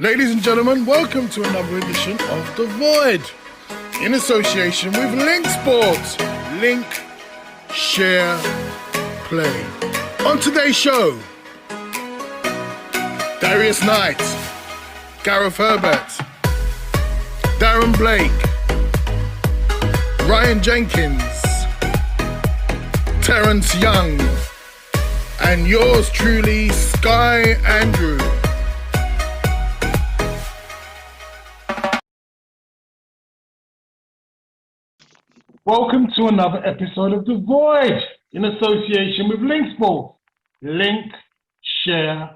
Ladies and gentlemen, welcome to another edition of The Void in association with Link Sports. Link, share, play. On today's show, Darius Knight, Gareth Herbert, Darren Blake, Ryan Jenkins, Terence Young, and yours truly, Sky Andrew. Welcome to another episode of The Void in association with Link Sports. Link, share,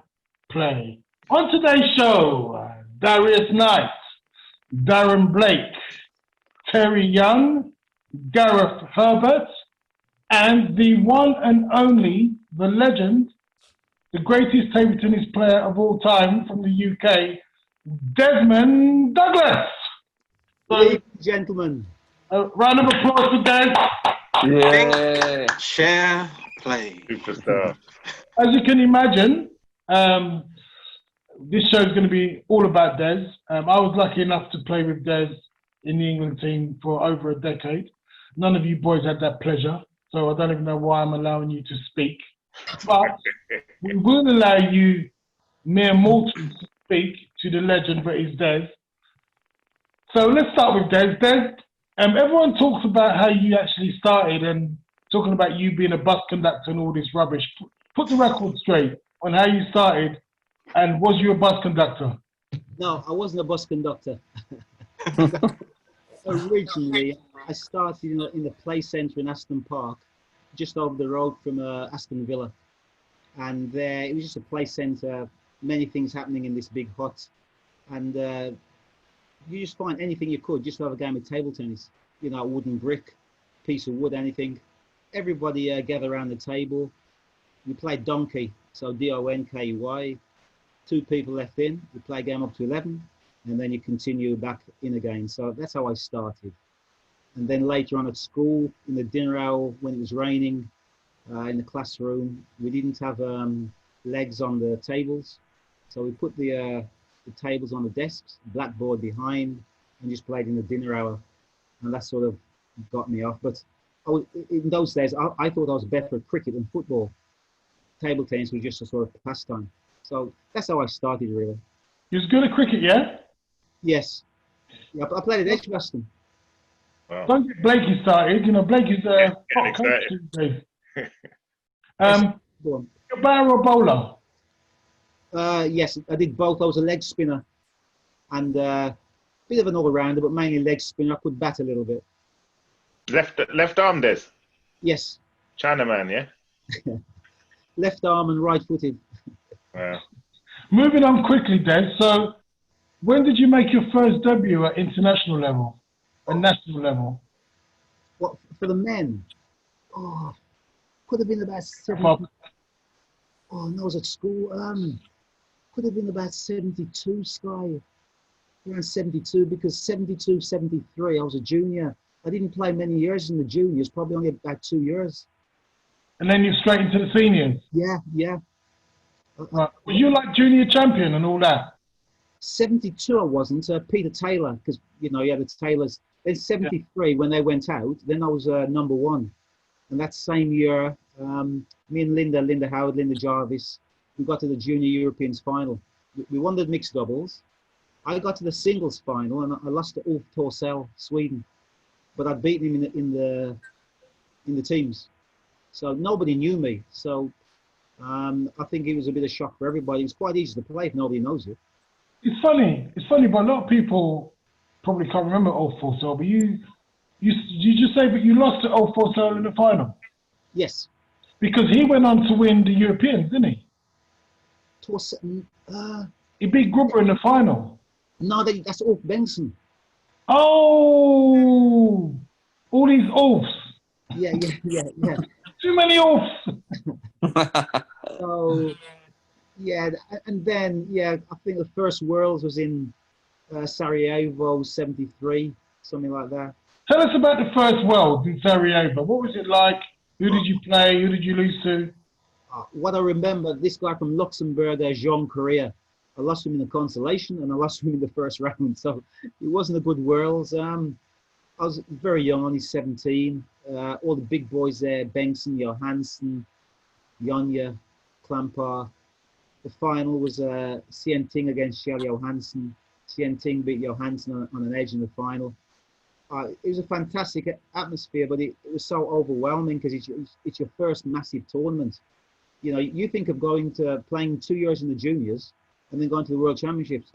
play. On today's show, Darius Knight, Darren Blake, Terry Young, Gareth Herbert, and the one and only, the legend, the greatest table tennis player of all time from the UK, Desmond Douglas. Ladies and gentlemen. A round of applause for Des. Yeah. Share, play. Superstar. As you can imagine, this show is going to be all about Des. I was lucky enough to play with Des in the England team for over a decade. None of you boys had that pleasure, so I don't even know why I'm allowing you to speak. But we will allow you, mere mortals, to speak to the legend that is Des. So let's start with Des. Des, everyone talks about how you actually started and talking about you being a bus conductor and all this rubbish. Put the record straight on how you started, and was you a bus conductor? No, I wasn't a bus conductor. Originally, I started in the play centre in Aston Park, just over the road from Aston Villa. And it was just a play centre, many things happening in this big hut. And you just find anything you could just to have a game of table tennis. You know, a wooden brick, piece of wood, anything. Everybody gather around the table. We played donkey, so D-O-N-K-Y. 2 people left in. You play a game up to 11, and then you continue back in again. So that's how I started. And then later on at school, in the dinner hour, when it was raining, in the classroom, we didn't have legs on the tables. So we put the tables on the desks, blackboard behind, and just played in the dinner hour. And that sort of got me off. But in those days, I thought I was better at cricket than football. Table tennis was just a sort of pastime. So that's how I started, really. You was good at cricket, yeah? Yes. Yeah, I played at Edgbaston. Wow. Don't get Blakey started. You know, Blakey's a hot coach these days. You're a batter or bowler? Yes, I did both. I was a leg spinner and a bit of an all-rounder, but mainly leg spinner. I could bat a little bit. Left arm, Des? Yes. Chinaman, yeah? Left arm and right-footed. Wow. Moving on quickly, Des. So, when did you make your first debut at international level and national level? What, for the men? Oh, could have been about 70. Oh, no, I was at school. Could have been about 72, Sky. Around 72, because 72, 73, I was a junior. I didn't play many years in the juniors, probably only about 2 years. And then you straight into the seniors? Yeah. Right. Were you like junior champion and all that? 72 I wasn't, Peter Taylor, because, you know, you had the Taylors. Then 73, when they went out, then I was number 1. And that same year, me and Linda Howard, Linda Jarvis, we got to the Junior Europeans final. We won the mixed doubles. I got to the singles final and I lost to Ulf Torssell, Sweden. But I'd beaten him in the teams. So nobody knew me. So I think it was a bit of shock for everybody. It's quite easy to play if nobody knows it. It's funny, but a lot of people probably can't remember Ulf Torssell, but you just say that you lost to Ulf Torssell in the final? Yes. Because he went on to win the Europeans, didn't he? He beat Gruber in the final. No, that's Ulf Benson. Oh, all these Ulfs. Yeah. Too many Ulfs. So, yeah, and then, I think the first Worlds was in Sarajevo, 73, something like that. Tell us about the first Worlds in Sarajevo. What was it like? Who did you play? Who did you lose to? What I remember, this guy from Luxembourg, Jean Correa, I lost him in the consolation, and I lost him in the first round. So it wasn't a good Worlds. I was very young, only 17. All the big boys there: Bengtsson, Johansson, Jonja, Klampar. The final was Sien Ting against Kjell Johansson. Sien Ting beat Johansson on an edge in the final. It was a fantastic atmosphere, but it was so overwhelming because it's your first massive tournament. You know, you think of playing 2 years in the juniors and then going to the World Championships.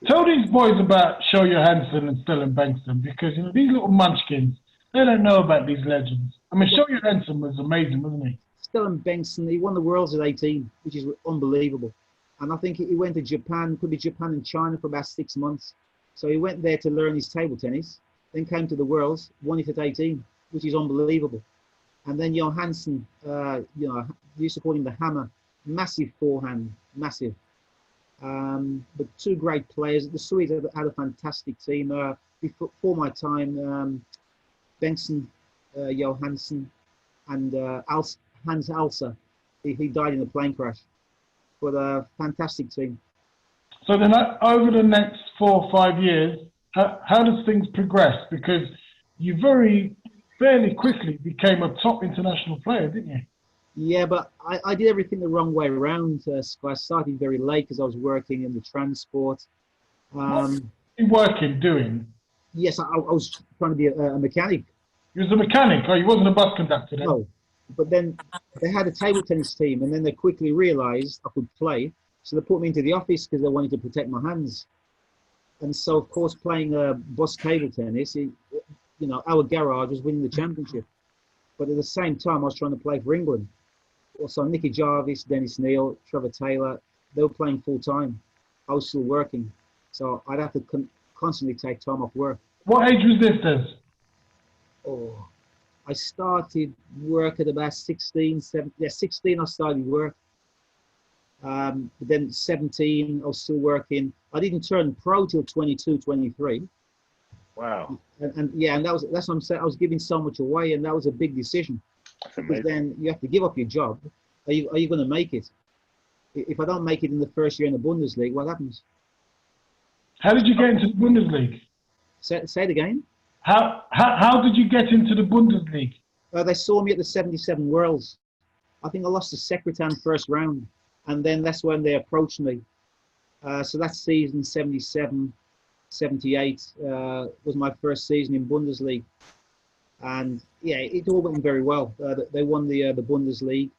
Tell these boys about Kjell Johansson and Stellan Bengtsson, because you know these little munchkins, they don't know about these legends. I mean, Kjell Johansson was amazing, wasn't he? Stellan Bengtsson, he won the Worlds at 18, which is unbelievable. And I think he went to Japan, could be Japan and China for about 6 months. So he went there to learn his table tennis, then came to the Worlds, won it at 18, which is unbelievable. And then Johansson, you know, they used to call him the hammer, massive forehand, massive. But two great players. The Swedes had a fantastic team. Before my time, Bengtsson, Johansson, and Hans Alser. He died in a plane crash. But a fantastic team. So then over the next 4 or 5 years, how does things progress? Because you fairly quickly became a top international player, didn't you? Yeah, but I did everything the wrong way around. I started very late because I was working in the transport. What were you doing? Yes, I was trying to be a mechanic. You was a mechanic, or you wasn't a bus conductor then? No, but then they had a table tennis team, and then they quickly realised I could play. So they put me into the office because they wanted to protect my hands. And so, of course, playing bus table tennis, you know, our garage was winning the championship. But at the same time, I was trying to play for England. Also, Nicky Jarvis, Dennis Neal, Trevor Taylor, they were playing full time. I was still working. So I'd have to constantly take time off work. What age was this, Des? Oh, I started work at about 16, 17. Yeah, 16 I started work. But then 17, I was still working. I didn't turn pro till 22, 23. Wow. And that's what I'm saying. I was giving so much away, and that was a big decision. Because then you have to give up your job. Are you going to make it? If I don't make it in the first year in the Bundesliga, what happens? How did you get into the Bundesliga? Say it again. How did you get into the Bundesliga? They saw me at the 77 Worlds. I think I lost to Secretan first round, and then that's when they approached me. So that season, 77, 78, was my first season in Bundesliga. And yeah, it all went very well. They won the Bundesliga.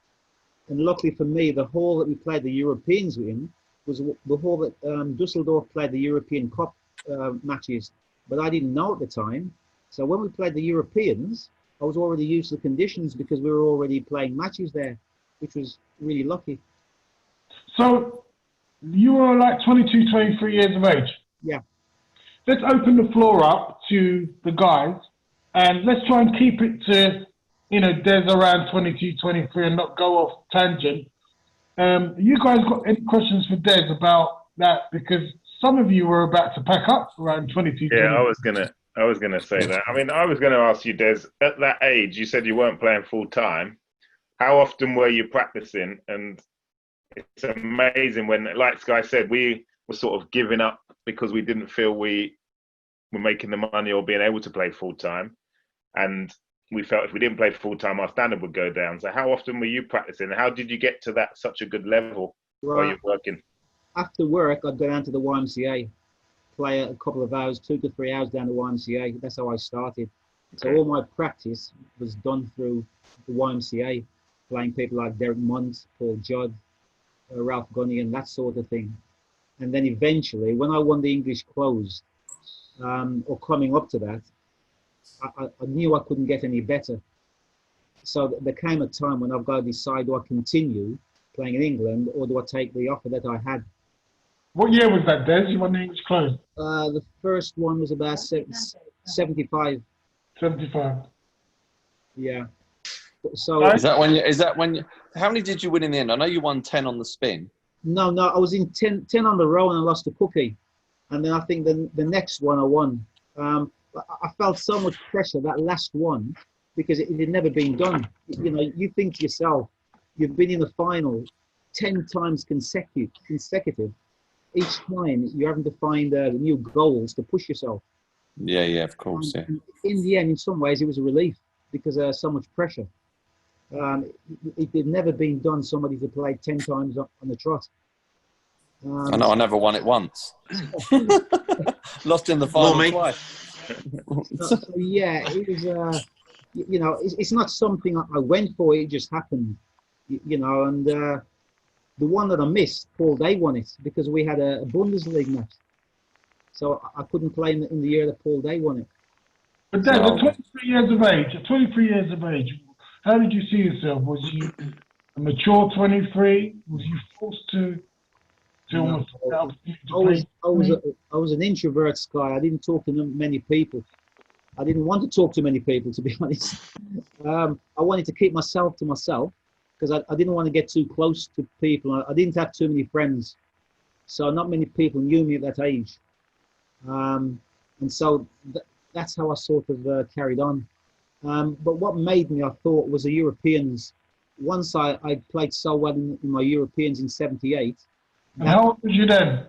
And luckily for me, the hall that we played the Europeans in was the hall that Dusseldorf played the European Cup matches. But I didn't know at the time. So when we played the Europeans, I was already used to the conditions because we were already playing matches there, which was really lucky. So you were like 22, 23 years of age? Yeah. Let's open the floor up to the guys, and let's try and keep it to, you know, Des around 22, 23 and not go off tangent. You guys got any questions for Des about that? Because some of you were about to pack up around 22. Yeah, 23. I was gonna say that. I mean, I was gonna ask you, Des, at that age, you said you weren't playing full time. How often were you practicing? And it's amazing when, like Sky said, we were sort of giving up because we didn't feel we were making the money or being able to play full time, and we felt if we didn't play full time, our standard would go down. So how often were you practicing? How did you get to that such a good level while you're working? After work, I'd go down to the YMCA, play a couple of hours, 2 to 3 hours down the YMCA. That's how I started. Okay. So all my practice was done through the YMCA, playing people like Derek Munt, Paul Judd, Ralph Gunnigan, that sort of thing. And then eventually, when I won the English closed, or coming up to that, I knew I couldn't get any better. So there came a time when I've got to decide, do I continue playing in England or do I take the offer that I had? What year was that, Des? You won the English closed? The first one was about 75. 75. Yeah. So is that when you, how many did you win in the end? I know you won 10 on the spin. No, I was in 10 on the row and I lost a cookie. And then I think the next one I won. I felt so much pressure that last one because it had never been done. You know, you think to yourself, you've been in the final 10 times consecutive, each time you're having to find new goals to push yourself. Yeah, yeah, of course, yeah. And in the end, in some ways, it was a relief because there's so much pressure. It had never been done, somebody to play 10 times on the trot. I know I never won it once. Lost in the Nor final me. twice. So, yeah, it was, you know, it's not something I went for, it just happened, you know, and the one that I missed, Paul Day won it because we had a Bundesliga match. So I couldn't play in the year that Paul Day won it. But Des, at 23 years of age, how did you see yourself? Was you a mature 23? Was you forced to almost I was an introvert, Sky. I didn't talk to many people. I didn't want to talk to many people, to be honest. I wanted to keep myself to myself because I didn't want to get too close to people. I didn't have too many friends, so not many people knew me at that age. And so that's how I sort of carried on. But what made me, I thought, was the Europeans. Once I played so well in my Europeans in '78. And how old was you then?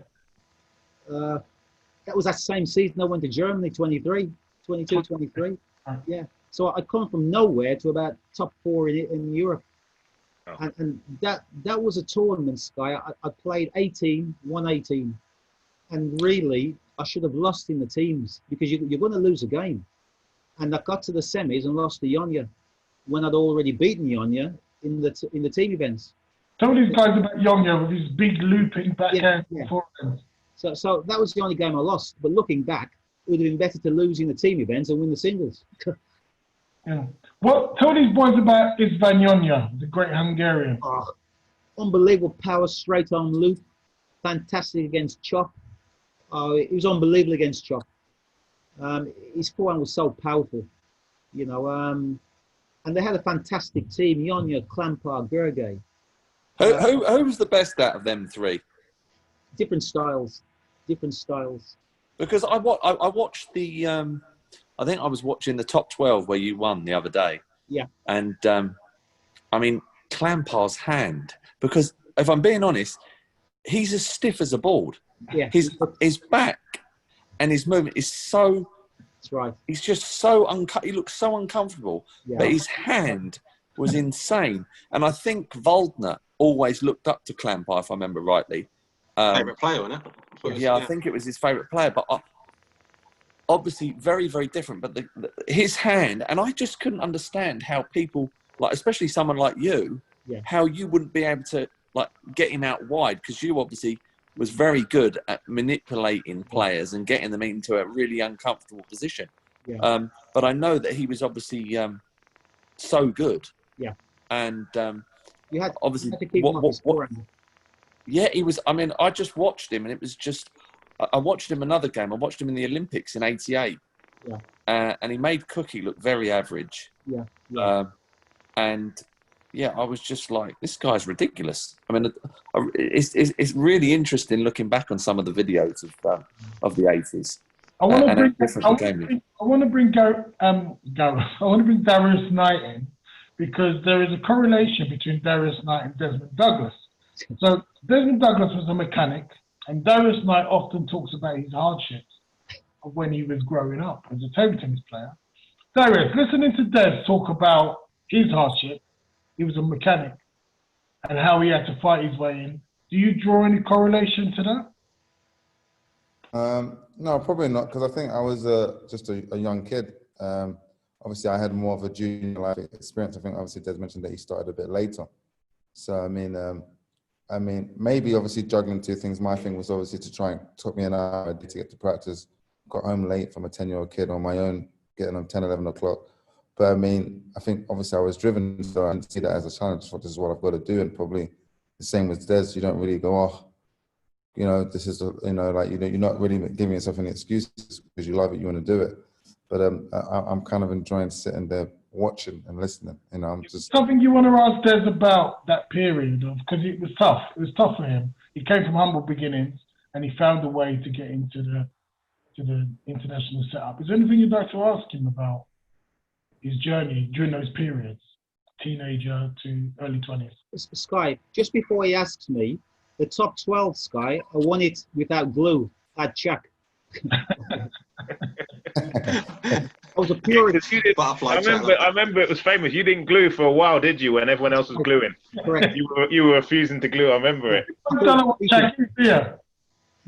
That was that same season I went to Germany, 22, 23. Yeah. So I come from nowhere to about top 4 in Europe. Oh. And that was a tournament, Sky. I played 18, won 18. And really, I should have lost in the teams because you're going to lose a game. And I got to the semis and lost to Yonya when I'd already beaten Yonya in the team events. Tell these guys about Yonya with his big looping backhand forehand. So that was the only game I lost. But looking back, it would have been better to lose in the team events and win the singles. Yeah. Well, tell these boys about István Yonya, the great Hungarian. Oh, unbelievable power, straight arm loop, fantastic against chop. He was unbelievable against chop. His forehand was so powerful, you know. And they had a fantastic team: Yonya, Klampar, Gergely. Who was the best out of them three? Different styles. Because I watched the. I think I was watching the top 12 where you won the other day. Yeah. And I mean Klampar's hand, because if I'm being honest, he's as stiff as a board. Yeah. His back and his movement is so. That's right. He's just so he looks so uncomfortable. Yeah. But his hand was insane, and I think Waldner always looked up to Klampar, if I remember rightly. Favourite player, wasn't it? Yeah, I think it was his favourite player, but obviously very, very different. But his hand, and I just couldn't understand how people, like especially someone like you, how you wouldn't be able to like get him out wide, because you obviously was very good at manipulating players and getting them into a really uncomfortable position. Yeah. But I know that he was obviously so good. Yeah. And you had obviously to keep him what, yeah, he was. I mean, I just watched him, and it was just. I watched him another game. I watched him in the Olympics in '88. Yeah. And he made Cookie look very average. Yeah. Yeah. And yeah, I was just like, this guy's ridiculous. I mean, it's really interesting looking back on some of the videos of the '80s. I want to bring Darius Knight in, because there is a correlation between Darius Knight and Desmond Douglas. So Desmond Douglas was a mechanic, and Darius Knight often talks about his hardships of when he was growing up as a table tennis player. Darius, listening to Des talk about his hardship, he was a mechanic, and how he had to fight his way in. Do you draw any correlation to that? No, probably not, because I think I was just a young kid. Obviously, I had more of a junior life experience. I think obviously Des mentioned that he started a bit later. So I mean, maybe obviously juggling two things. My thing was obviously to try and took me an hour to get to practice. Got home late from a 10-year-old kid on my own, getting home 10, 11 o'clock. But I mean, I think obviously I was driven, so I didn't see that as a challenge. So this is what I've got to do. And probably the same with Des. You don't really go, oh, you know, this is, you're not really giving yourself any excuses because you love it, you want to do it. But I'm kind of enjoying sitting there watching and listening. You know, I'm just something you want to ask Des about that period of, because it was tough. It was tough for him. He came from humble beginnings, and he found a way to get into the international setup. Is there anything you'd like to ask him about his journey during those periods? teenager to early 20s. Sky, just before he asks me, the top 12, Sky, I won it without glue at Chuck. I was a purist. Butterfly I remember it was famous. You didn't glue for a while, did you? When everyone else was gluing, Correct. You were refusing to glue. I remember it. I don't know what Chuck is here.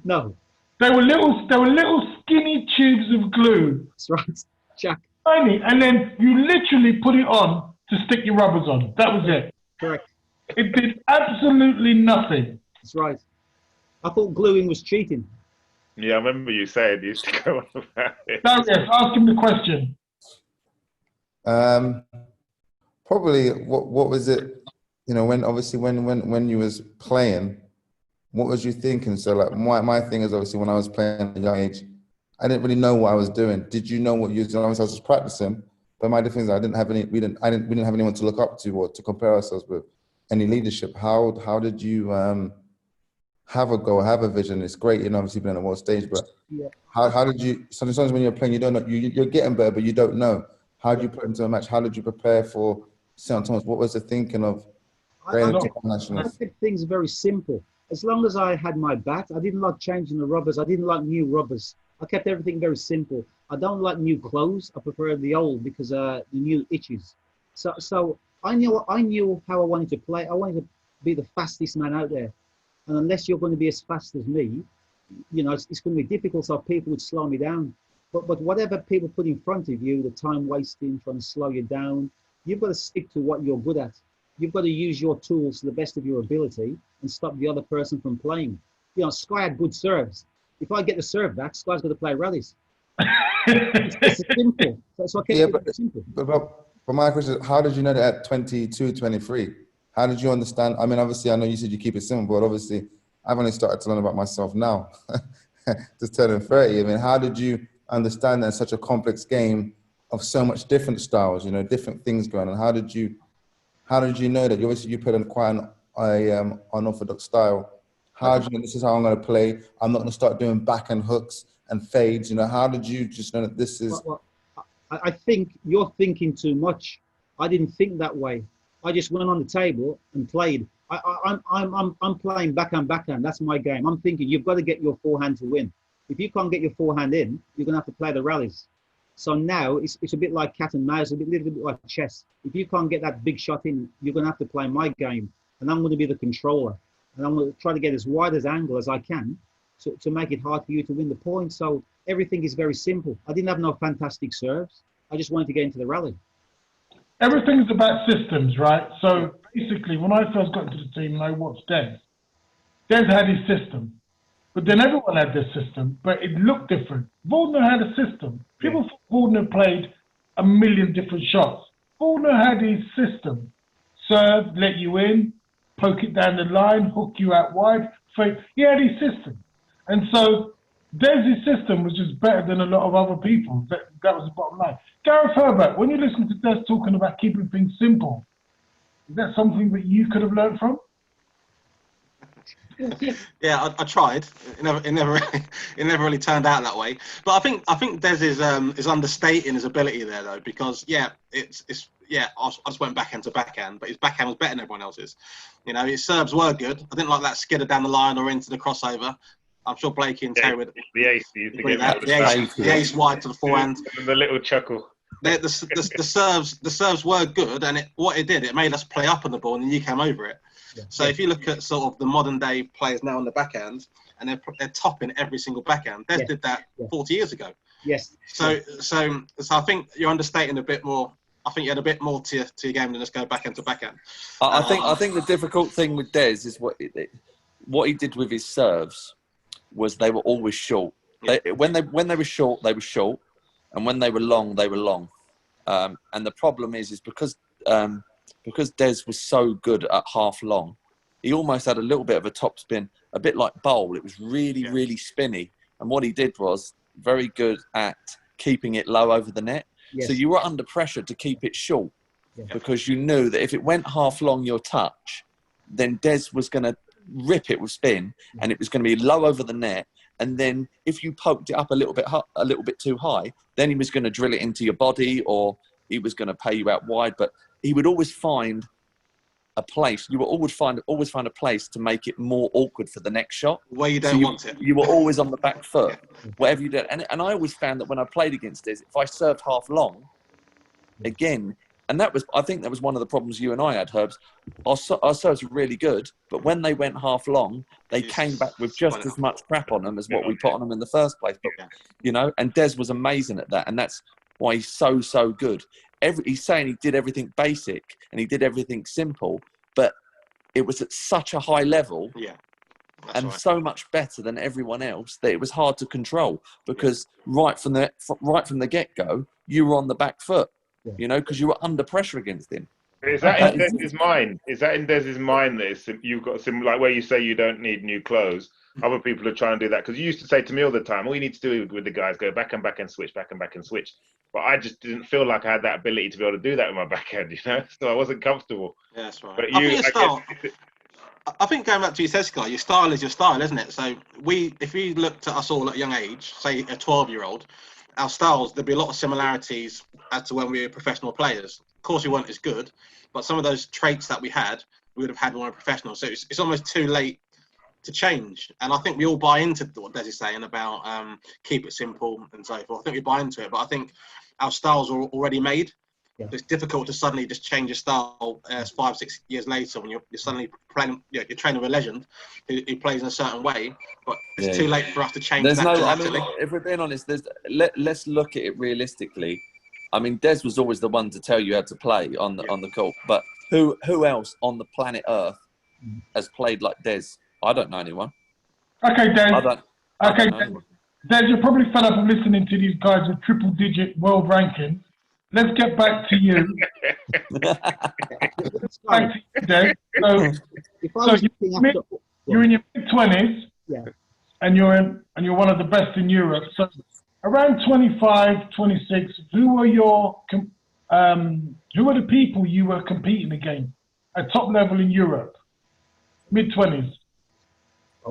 No, They were little skinny tubes of glue. that's right, Chuck. Tiny, and then you literally put it on to stick your rubbers on. That was it. Correct. It did absolutely nothing. That's right. I thought gluing was cheating. Yeah, I remember you saying you used to go on about it. No, yes, ask him the question. Probably what was it? You know, when you was playing, what was you thinking? So like my thing is obviously when I was playing at a young age, I didn't really know what I was doing. Did you know what you was doing? Obviously I was just practicing, but my difference is we didn't have anyone to look up to or to compare ourselves with, any leadership. How did you have a goal, have a vision? It's great, you know, obviously being on the world stage, but Yeah. how did you? Sometimes when you're playing, you don't know. You're getting better, but you don't know. How did you put into a match? How did you prepare for St. Thomas? What was the thinking of going into I internationals? kept things very simple. As long as I had my bat, I didn't like changing the rubbers. I didn't like new rubbers. I kept everything very simple. I don't like new clothes. I prefer the old because the new itches. So I knew how I wanted to play. I wanted to be the fastest man out there. And unless you're going to be as fast as me, you know, it's going to be difficult, so people would slow me down. But whatever people put in front of you, the time wasting, trying to slow you down, you've got to stick to what you're good at. You've got to use your tools to the best of your ability and stop the other person from playing. You know, Sky had good serves. If I get the serve back, Sky's got to play rallies. It's simple. So I kept it simple. But my question is, how did you know that at 22, 23? How did you understand? I mean, obviously, I know you said you keep it simple, but obviously, I've only started to learn about myself now, just turning 30. I mean, how did you understand that in such a complex game of so much different styles, you know, different things going on? How did you know that? Obviously, you put in quite an unorthodox style. How did you know this is how I'm going to play? I'm not going to start doing backhand hooks and fades. You know, how did you just know that this is? Well, I think you're thinking too much. I didn't think that way. I just went on the table and played. I'm playing backhand. That's my game. I'm thinking you've got to get your forehand to win. If you can't get your forehand in, you're gonna have to play the rallies. So now it's a bit like cat and mouse, little bit like chess. If you can't get that big shot in, you're gonna have to play my game, and I'm gonna be the controller, and I'm gonna try to get as wide as angle as I can to make it hard for you to win the point. So everything is very simple. I didn't have no fantastic serves. I just wanted to get into the rally. Everything's about systems, right? So basically, when I first got into the team and I watched Des had his system, but then everyone had their system, but it looked different. Valdner had a system. People thought Valdner played a million different shots. Valdner had his system. Serve, let you in, poke it down the line, hook you out wide. He had his system. And so Des' system was just better than a lot of other people. That was the bottom line. Gareth Herbert, when you listen to Des talking about keeping things simple, is that something that you could have learned from? Yeah, I tried. It never really turned out that way. But I think Des is understating his ability there though, because I just went backhand to backhand, but his backhand was better than everyone else's. You know, his serves were good. I didn't like that skidder down the line or into the crossover. I'm sure Blakey and Terry would. The ace, you used to give the ace wide to the forehand. And the little chuckle. The serves were good, and what it did, it made us play up on the ball, and then you came over it. Yeah. So if you look at sort of the modern day players now on the backhand, and they're topping every single backhand. Des did that 40 years ago. Yes. So I think you're understating a bit more. I think you had a bit more to your game than just go backhand to backhand. I think the difficult thing with Des is what he did with his serves was they were always short. Yeah. When they were short, they were short, and when they were long, they were long. And the problem is because Des was so good at half long, he almost had a little bit of a top spin, a bit like bowl. It was really, really spinny. And what he did was very good at keeping it low over the net. Yes. So you were under pressure to keep it short because you knew that if it went half long your touch, then Des was going to rip it with spin and it was going to be low over the net. And then if you poked it up a little bit too high, then he was going to drill it into your body or he was going to pay you out wide. But he would always find a place. You will always find a place to make it more awkward for the next shot. Where you don't want it. You were always on the back foot, whatever you did. And I always found that when I played against Des, if I served half long, again, and I think that was one of the problems you and I had, Herbs. Our serves were really good, but when they went half long, they came back with just as much crap on them as what we put on them in the first place. But, you know, and Des was amazing at that, and that's why he's so good. He's saying he did everything basic and he did everything simple, but it was at such a high level and so much better than everyone else that it was hard to control, because right from the get-go, you were on the back foot, you know, because you were under pressure against him. Is that in Des's mind? Is that in Des's mind that you've got like where you say you don't need new clothes? Other people are trying to do that, because you used to say to me all the time, all you need to do with the guys, go back and switch, back and switch. But I just didn't feel like I had that ability to be able to do that with my backhand, you know? So I wasn't comfortable. Yeah, that's right. But I think going back to your Tesco, your style is your style, isn't it? So if we looked at us all at a young age, say a 12-year-old, our styles, there'd be a lot of similarities as to when we were professional players. Of course, we weren't as good, but some of those traits that we would have had when we were professional. So it's almost too late to change. And I think we all buy into what Des is saying about keep it simple and so forth. I think we buy into it, but I think our styles are already made. Yeah. It's difficult to suddenly just change your style 5-6 years later when you're suddenly playing. You're training with a legend who plays in a certain way, but it's too late for us to change that. I mean, if we're being honest, let's look at it realistically. I mean, Des was always the one to tell you how to play on the court, but who else on the planet Earth has played like Des? I don't know anyone. Okay, Des. Des, Des, you're probably fed up of listening to these guys with triple-digit world rankings. Let's get back to you. Back to you, Des. You're in your mid-20s, and you're one of the best in Europe. So around 25, 26, who are the people you were competing against at top level in Europe? Mid-20s.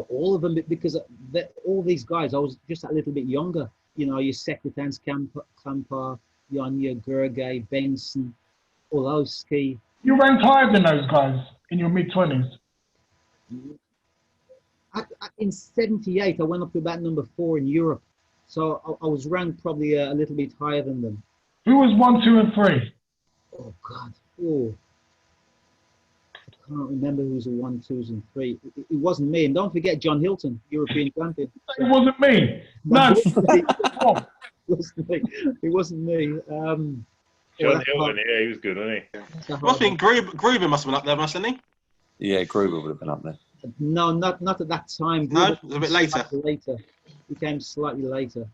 All of them, because all these guys, I was just a little bit younger. You know, your Sekretans, Kampar, Jonya, Gergely, Benson, Orlowski. You ranked higher than those guys in your mid-20s? In 78, I went up to about number 4 in Europe. So I was ranked probably a little bit higher than them. Who was 1, 2, and 3? Oh, God. Oh. I can't remember who was the 1, 2s, and 3. It wasn't me. And don't forget John Hilton, European champion. It wasn't me. No. It wasn't me. John Hilton, he was good, wasn't he? I think Gruber must have been up there, mustn't he? Yeah, Gruber would have been up there. No, not at that time. No, it was a bit later. He came slightly later.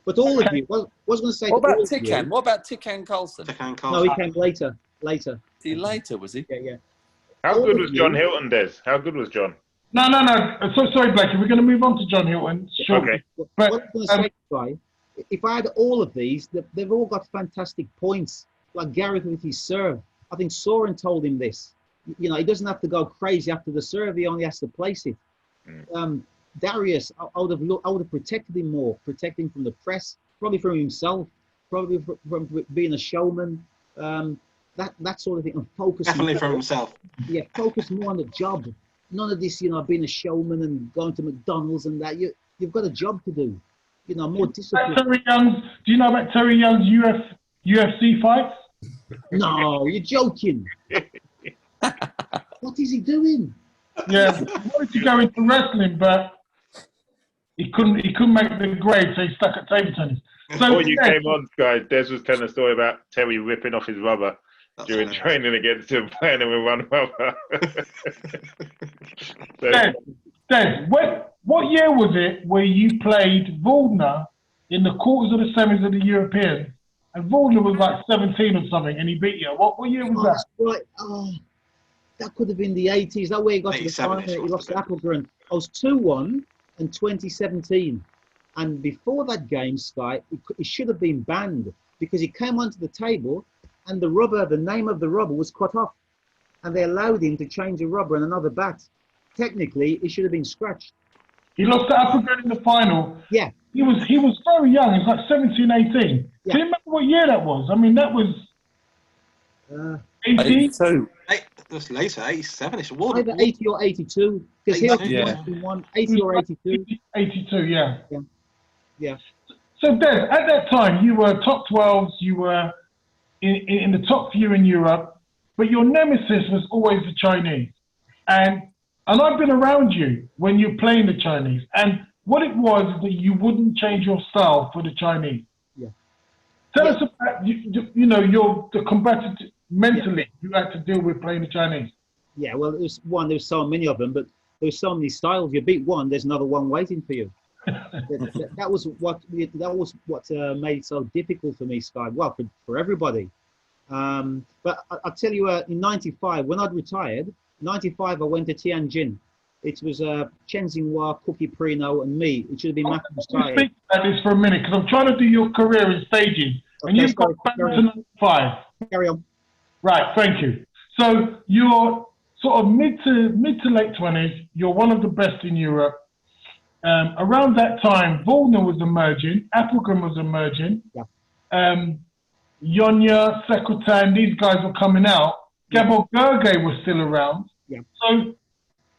But all of you, was going to say. What about Tikan? What about Tikan Carlson? No, he came later. He later, was he? Yeah. How good was John Hilton, Des? How good was John? No. So sorry, Blakey. We're going to move on to John Hilton. Sure. Okay. But what I was going to say, if I had all of these, they've all got fantastic points. Like Gareth with his serve. I think Soren told him this. You know, he doesn't have to go crazy after the serve. He only has to place it. Darius, I would have protected him more, protect him from the press, probably from himself, probably from being a showman. That sort of thing, and focus. Definitely from himself. Yeah, focus more on the job. None of this, you know, being a showman and going to McDonald's and that. You've got a job to do. You know, more discipline. Do you know about Terry Young's UFC fights? No, you're joking. What is he doing? Yeah, he wanted to go into wrestling, but he couldn't make the grade, so he stuck at table tennis. So before you came on, guys, Des was telling a story about Terry ripping off his rubber during training against him, playing him with one rubber. Des, what year was it where you played Waldner in the quarters of the semis of the Europeans? And Waldner was like 17 or something, and he beat you. What year was that? Right. Oh, that could have been the 80s. That way he got to the final. He lost to Appelgren. I was 2-1 in 2017. And before that game, Sky, it should have been banned because he came onto the table and the name of the rubber was cut off. And they allowed him to change a rubber and another bat. Technically, it should have been scratched. He lost to Appelgren in the final. Yeah. He was very young. He was like 17, 18. Yeah. Do you remember what year that was? I mean, that was 80? 82. That's later, 87ish. What? Either 80 or 82. Because 82, he yeah. won 80 or 82. 82, yeah. Yeah. So, Des, at that time, you were top 12s, you were in the top few in Europe, but your nemesis was always the Chinese. And I've been around you when you're playing the Chinese. And what it was is that you wouldn't change your style for the Chinese. Yeah. Tell us about, the combative mentally you had to deal with playing the Chinese. Yeah, well, there's so many of them, but there's so many styles. You beat one, there's another one waiting for you. that was what made it so difficult for me, Sky. Well, for everybody. But I'll tell you, in '95, when I'd retired, '95, I went to Tianjin. It was Chen Xinhua, Cookie Prino, and me. It should have been Matthew Steyer. Speak about this for a minute, because I'm trying to do your career in stages, and you've got back to '95. Carry on. Right, thank you. So you're sort of mid to late 20s. You're one of the best in Europe. Around that time, Wagner was emerging, Appelgren was emerging. Yeah. Yonya, Sekutan, these guys were coming out. Gabor Gergely was still around. Yeah. So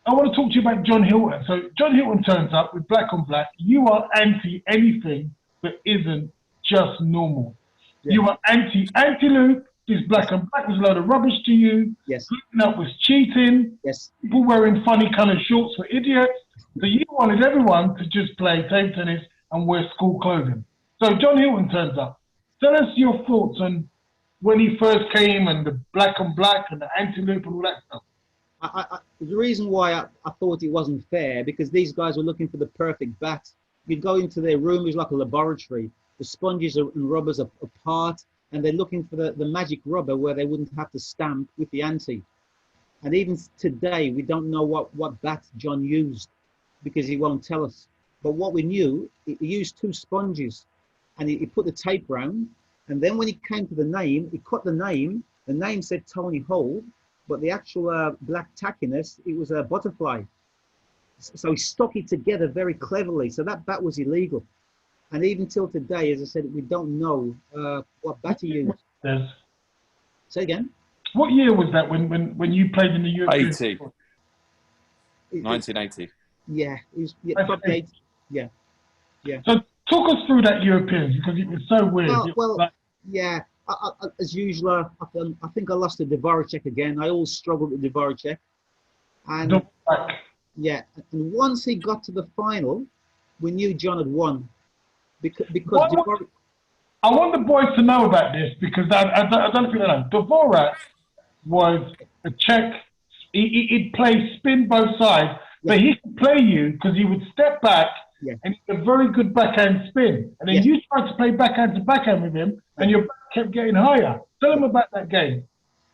I want to talk to you about John Hilton. So John Hilton turns up with Black on Black. You are anti anything that isn't just normal. Yeah. You are anti-loop. This Black on Black was a load of rubbish to you. Yes. Hooking up was cheating. Yes. People wearing funny kind of shorts were idiots. So you wanted everyone to just play table tennis and wear school clothing. So John Hilton turns up. Tell us your thoughts on when he first came and the Black on Black and the anti-loop and all that stuff. The reason why I thought it wasn't fair, because these guys were looking for the perfect bat. You'd go into their room, it was like a laboratory. The sponges and rubbers are apart, and they're looking for the magic rubber where they wouldn't have to stamp with the anti. And even today, we don't know what bat John used, because he won't tell us. But what we knew, he used 2 sponges, and he put the tape round, and then when he came to the name, he cut the name said Tony Hold, but the actual black tackiness, it was a butterfly. So he stuck it together very cleverly, so that bat was illegal. And even till today, as I said, we don't know what bat he used. Yes. Say again? What year was that when you played in the European? 80. 1980. Yeah, it was, probably 80. Yeah. So talk us through that European, because it was so weird. Yeah. As usual, I think I lost to Dvoracek again. I always struggled with Dvoracek. And yeah, and once he got to the final, we knew John had won. Because I want the boys to know about this, because I don't think they know. Dvorak was a Czech. He'd play spin both sides, but he could play you because he would step back and he's a very good backhand spin. And then you tried to play backhand to backhand with him, and your back kept getting higher. Tell him about that game.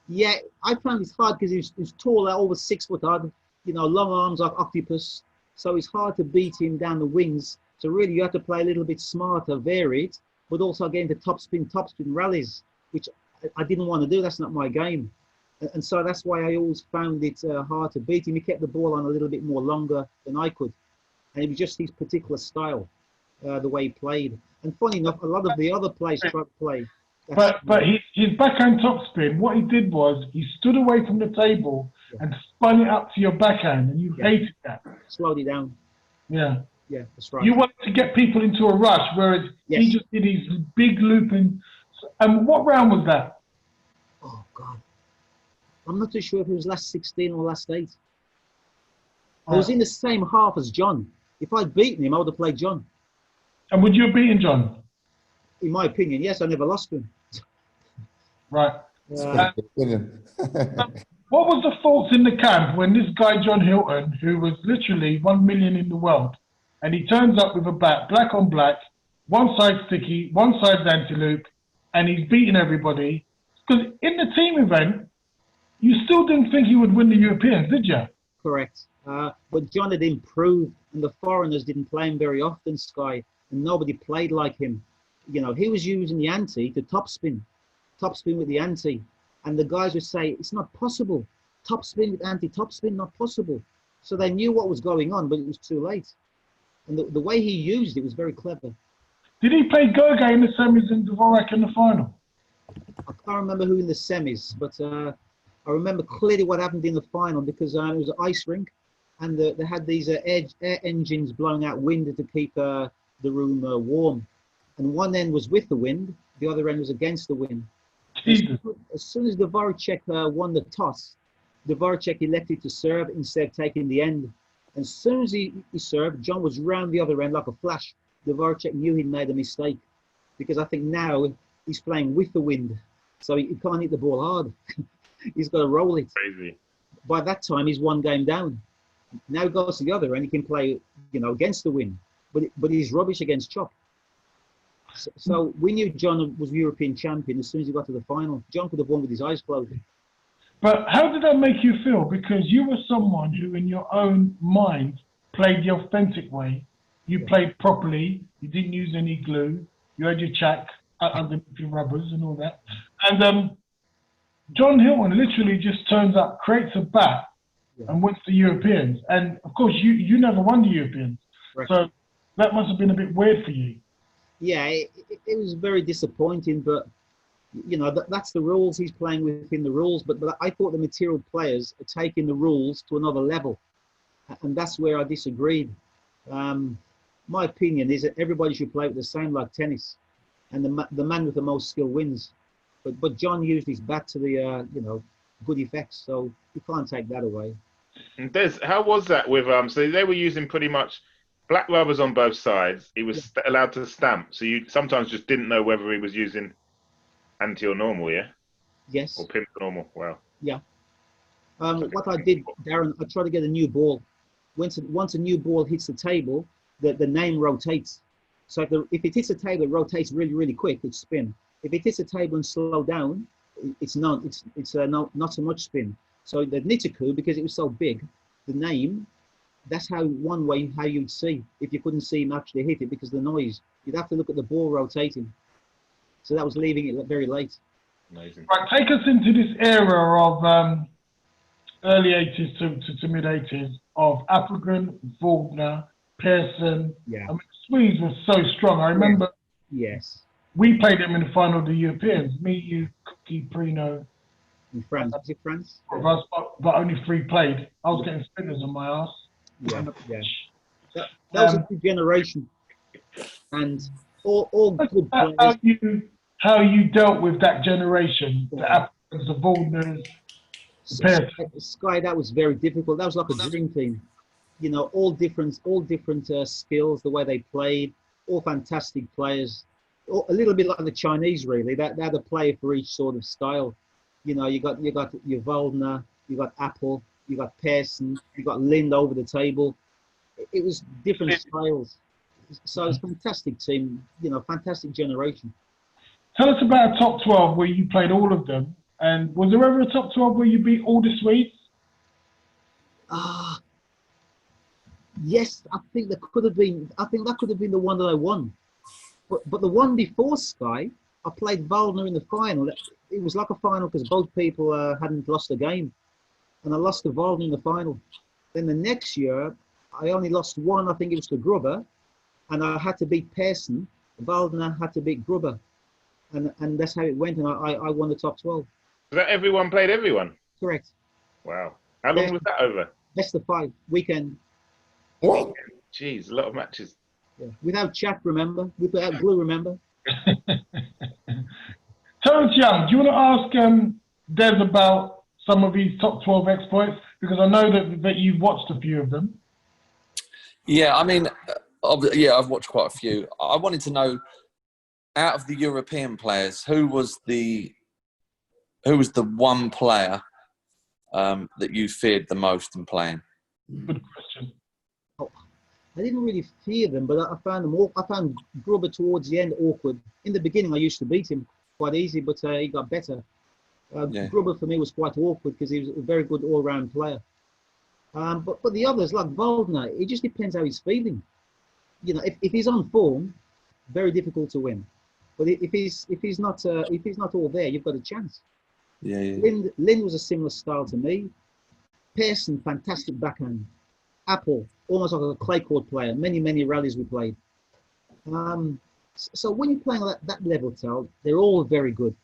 Yeah, I found it hard because he was tall, over 6 foot hard, long arms like octopus. So it's hard to beat him down the wings. So really you have to play a little bit smarter, varied, but also get into topspin rallies, which I didn't want to do. That's not my game. And so that's why I always found it hard to beat him. He kept the ball on a little bit more longer than I could. And it was just his particular style, the way he played. And funny enough, a lot of the other players tried to play. But his backhand topspin, what he did was he stood away from the table and spun it up to your backhand, and you hated that. Slowed it down. Yeah. Yeah, that's right. You wanted to get people into a rush, whereas he just did his big looping. And what round was that? Oh, God. I'm not too sure if it was last 16 or last 8. I was in the same half as John. If I'd beaten him, I would have played John. And would you have beaten John? In my opinion, yes. I never lost to him. Right. What was the thoughts in the camp when this guy, John Hilton, who was literally 1 million in the world, and he turns up with a bat, Black on Black, one side sticky, one side's anti-loop, and he's beating everybody? Because in the team event, you still didn't think he would win the Europeans, did you? Correct. But John had improved, and the foreigners didn't play him very often, Sky, and nobody played like him. He was using the anti to topspin with the anti, and the guys would say, it's not possible. Topspin with anti-topspin, not possible. So they knew what was going on, but it was too late. And the way he used it was very clever. Did he play Gergely in the semis and Dvorak in the final? I can't remember who in the semis, but I remember clearly what happened in the final because it was an ice rink, and they had these air engines blowing out wind to keep the room warm. And one end was with the wind, the other end was against the wind. As soon as Dvorak won the toss, Dvorak elected to serve instead of taking the end. And as soon as he served, John was round the other end like a flash. Dvorak knew he'd made a mistake because I think now he's playing with the wind, so he can't hit the ball hard. He's got to roll it. Crazy. By that time, he's one game down. Now he goes to the other end, he can play, against the wind, but he's rubbish against chop. So we knew John was European champion as soon as he got to the final. John could have won with his eyes closed. But how did that make you feel? Because you were someone who, in your own mind, played the authentic way. You played properly. You didn't use any glue. You had your chack underneath your rubbers and all that. And John Hilton literally just turns up, creates a bat, and wins the Europeans. And of course, you never won the Europeans. Right. So that must have been a bit weird for you. Yeah, it was very disappointing, but that's the rules. He's playing within the rules, but I thought the material players are taking the rules to another level, and that's where I disagreed. My opinion is that everybody should play with the same, like tennis, and the man with the most skill wins. But John used his bat to the good effects, so you can't take that away. And Des, how was that with so they were using pretty much black rubbers on both sides. He was allowed to stamp, so you sometimes just didn't know whether he was using anti or normal, yeah? Yes. Or pimp normal, wow. Yeah. What I did, Darren, I tried to get a new ball. Once a new ball hits the table, the name rotates. So if it hits the table, it rotates really, really quick, it's spin. If it hits the table and slow down, it's not so much spin. So the Nitaku, because it was so big, the name, that's one way how you'd see if you couldn't see him actually hit it because of the noise. You'd have to look at the ball rotating. So that was leaving it very late. Amazing. Right, take us into this era of early 80s to mid 80s of Appleton, Waldner, Pearson. Yeah. I mean, the Swedes were so strong. I remember. Yes. We played them in the final of the Europeans. Me, you, Cookie, Prino. In France. Was it France? But only 3 played. I was getting spinners on my ass. Yeah. That was a good generation. And all good players. How you dealt with that generation, the Appletons, the Waldners, the Pearson. Sky, that was very difficult. That was like a dream team. All different skills, the way they played, all fantastic players. A little bit like the Chinese, really. They had a player for each sort of style. You got your Waldner, you got Apple, you got Pearson, you got Lind over the table. It was different styles. So it's a fantastic team, fantastic generation. Tell us about a top 12 where you played all of them. And was there ever a top 12 where you beat all the Swedes? Yes, I think that could have been the one that I won. But the one before Sky, I played Waldner in the final. It was like a final because both people hadn't lost a game. And I lost to Waldner in the final. Then the next year, I only lost one, I think it was to Gruber. And I had to beat Pearson. Waldner had to beat Gruber. And that's how it went. And I won the top 12. Was that everyone played everyone? Correct. Wow. How long was that over? Best of 5, weekend. What? Jeez, a lot of matches. Yeah. Without chat, remember? Without glue, remember? Terence Young, do you want to ask Des about some of his top 12 exploits? Because I know that you've watched a few of them. Yeah, I mean, I've watched quite a few. I wanted to know, out of the European players, who was the one player that you feared the most in playing? Good question. I didn't really fear them, but I found Gruber towards the end awkward. In the beginning, I used to beat him quite easy, but he got better. Gruber for me was quite awkward because he was a very good all-round player. But the others, like Waldner, it just depends how he's feeling. If he's on form, very difficult to win. But if he's not all there, you've got a chance. Yeah. Lind was a similar style to me. Pearson, fantastic backhand. Apple, almost like a clay court player. Many rallies we played. So when you're playing at that level, Tal, they're all very good.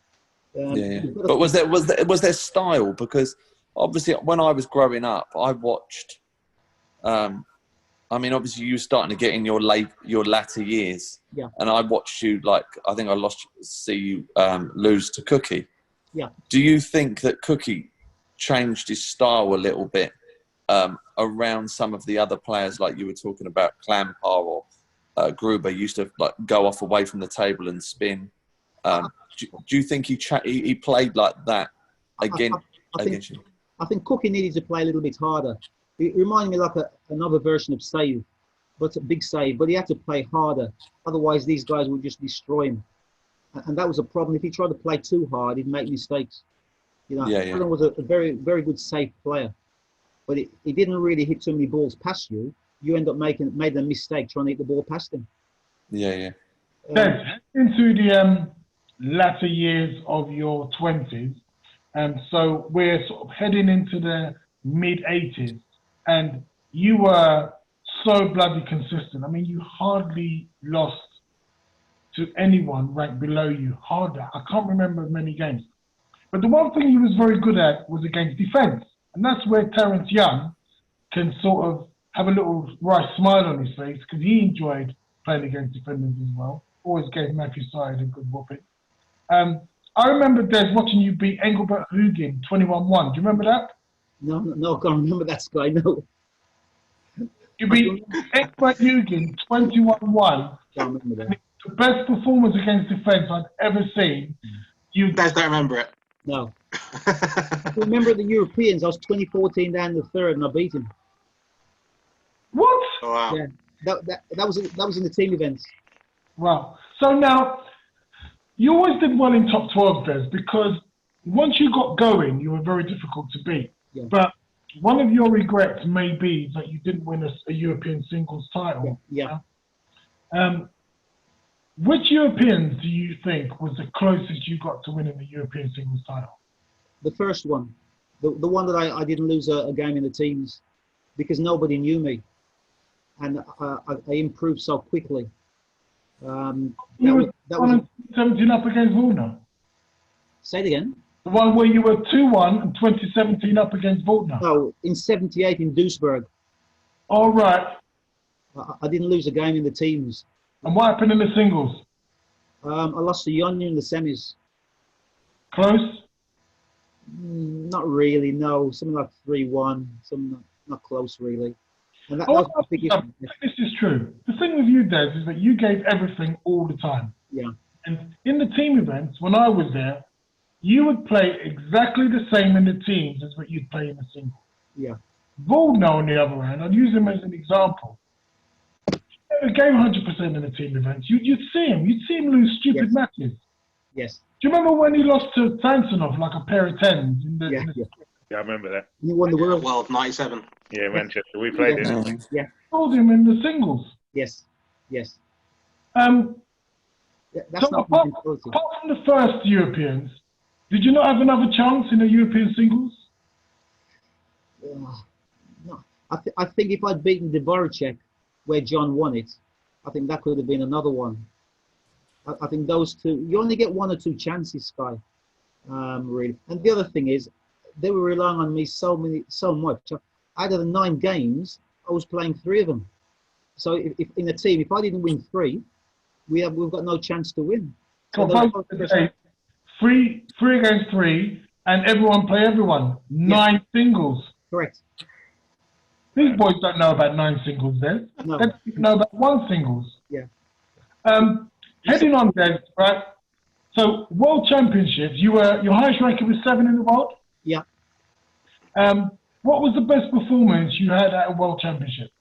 But was there style? Because obviously, when I was growing up, I watched. I mean, obviously, you were starting to get in your latter years, and I watched you. Like, I think I see you lose to Cookie. Yeah. Do you think that Cookie changed his style a little bit around some of the other players, like you were talking about, Clamper or Gruber used to like go off away from the table and spin? Do you think he played like that against you? I think Cookie needed to play a little bit harder. It reminded me like another version of Save, but a big Save. But he had to play harder. Otherwise, these guys would just destroy him. And that was a problem. If he tried to play too hard, he'd make mistakes. You know, Alan was a very, very good safe player. But he didn't really hit too many balls past you. You end up made a mistake trying to hit the ball past him. Yeah. Into the latter years of your 20s, and so we're sort of heading into the mid-80s, and you were so bloody consistent. I mean, you hardly lost to anyone ranked below you. Hardly. I can't remember many games. But the one thing he was very good at was against defence. And that's where Terence Young can sort of have a little wry smile on his face, because he enjoyed playing against defenders as well. Always gave Matthew Side a good whooping. I remember, Des, watching you beat Engelbert Hugin 21-1. Do you remember that? No, I can't remember that guy, no. You beat Engelbert Hugin 21-1. Can't remember that. The best performance against defence I've ever seen. You guys don't remember it? No. I remember the Europeans. I was 2014 down the third, and I beat him. What? Oh, wow. Yeah, that was in the team events. Wow. So now, you always did well in top 12, Des, because once you got going, you were very difficult to beat. Yeah. But one of your regrets may be that you didn't win a European singles title. Yeah. Which Europeans do you think was the closest you got to winning the European singles title? The first one. The one that I didn't lose a game in the teams because nobody knew me. And I improved so quickly. That was 17 up against Waldner. Say it again. The one where you were 2-1 and 2017 up against Waldner. No, in 78 in Duisburg. All right. I didn't lose a game in the teams. And what happened in the singles? I lost to Yonya in the semis. Close? Not really, no. Something like 3-1. Something not close, really. And that was the big issue. This is true. The thing with you, Des, is that you gave everything all the time. Yeah. And in the team events, when I was there, you would play exactly the same in the teams as what you'd play in the singles. Yeah. Waldner, on the other hand, I'd use him as an example. He gave 100% in the team events. You'd see him lose stupid matches. Yes. Do you remember when he lost to Tansanov like a pair of 10s? Yeah, I remember that. He won the world. World 97. Yeah, Manchester. We played it. Yeah. Told him in the singles. Yes. That's so not apart from the first Europeans, did you not have another chance in the European singles? No. I think if I'd beaten Dvorak, where John won it, I think that could have been another one. I think those two, you only get one or two chances, Sky, really. And the other thing is, they were relying on me so much. Out of the 9 games, I was playing 3 of them. So if in a team, if I didn't win 3, we've got no chance to win. So say 3 against 3, and everyone play everyone. 9 singles. Correct. These boys don't know about 9 singles, then. No. They don't even know about 1 singles. Yeah. Heading on, then, right? So World Championships, your highest ranking was 7 in the world. Yeah. What was the best performance you had at a World Championship?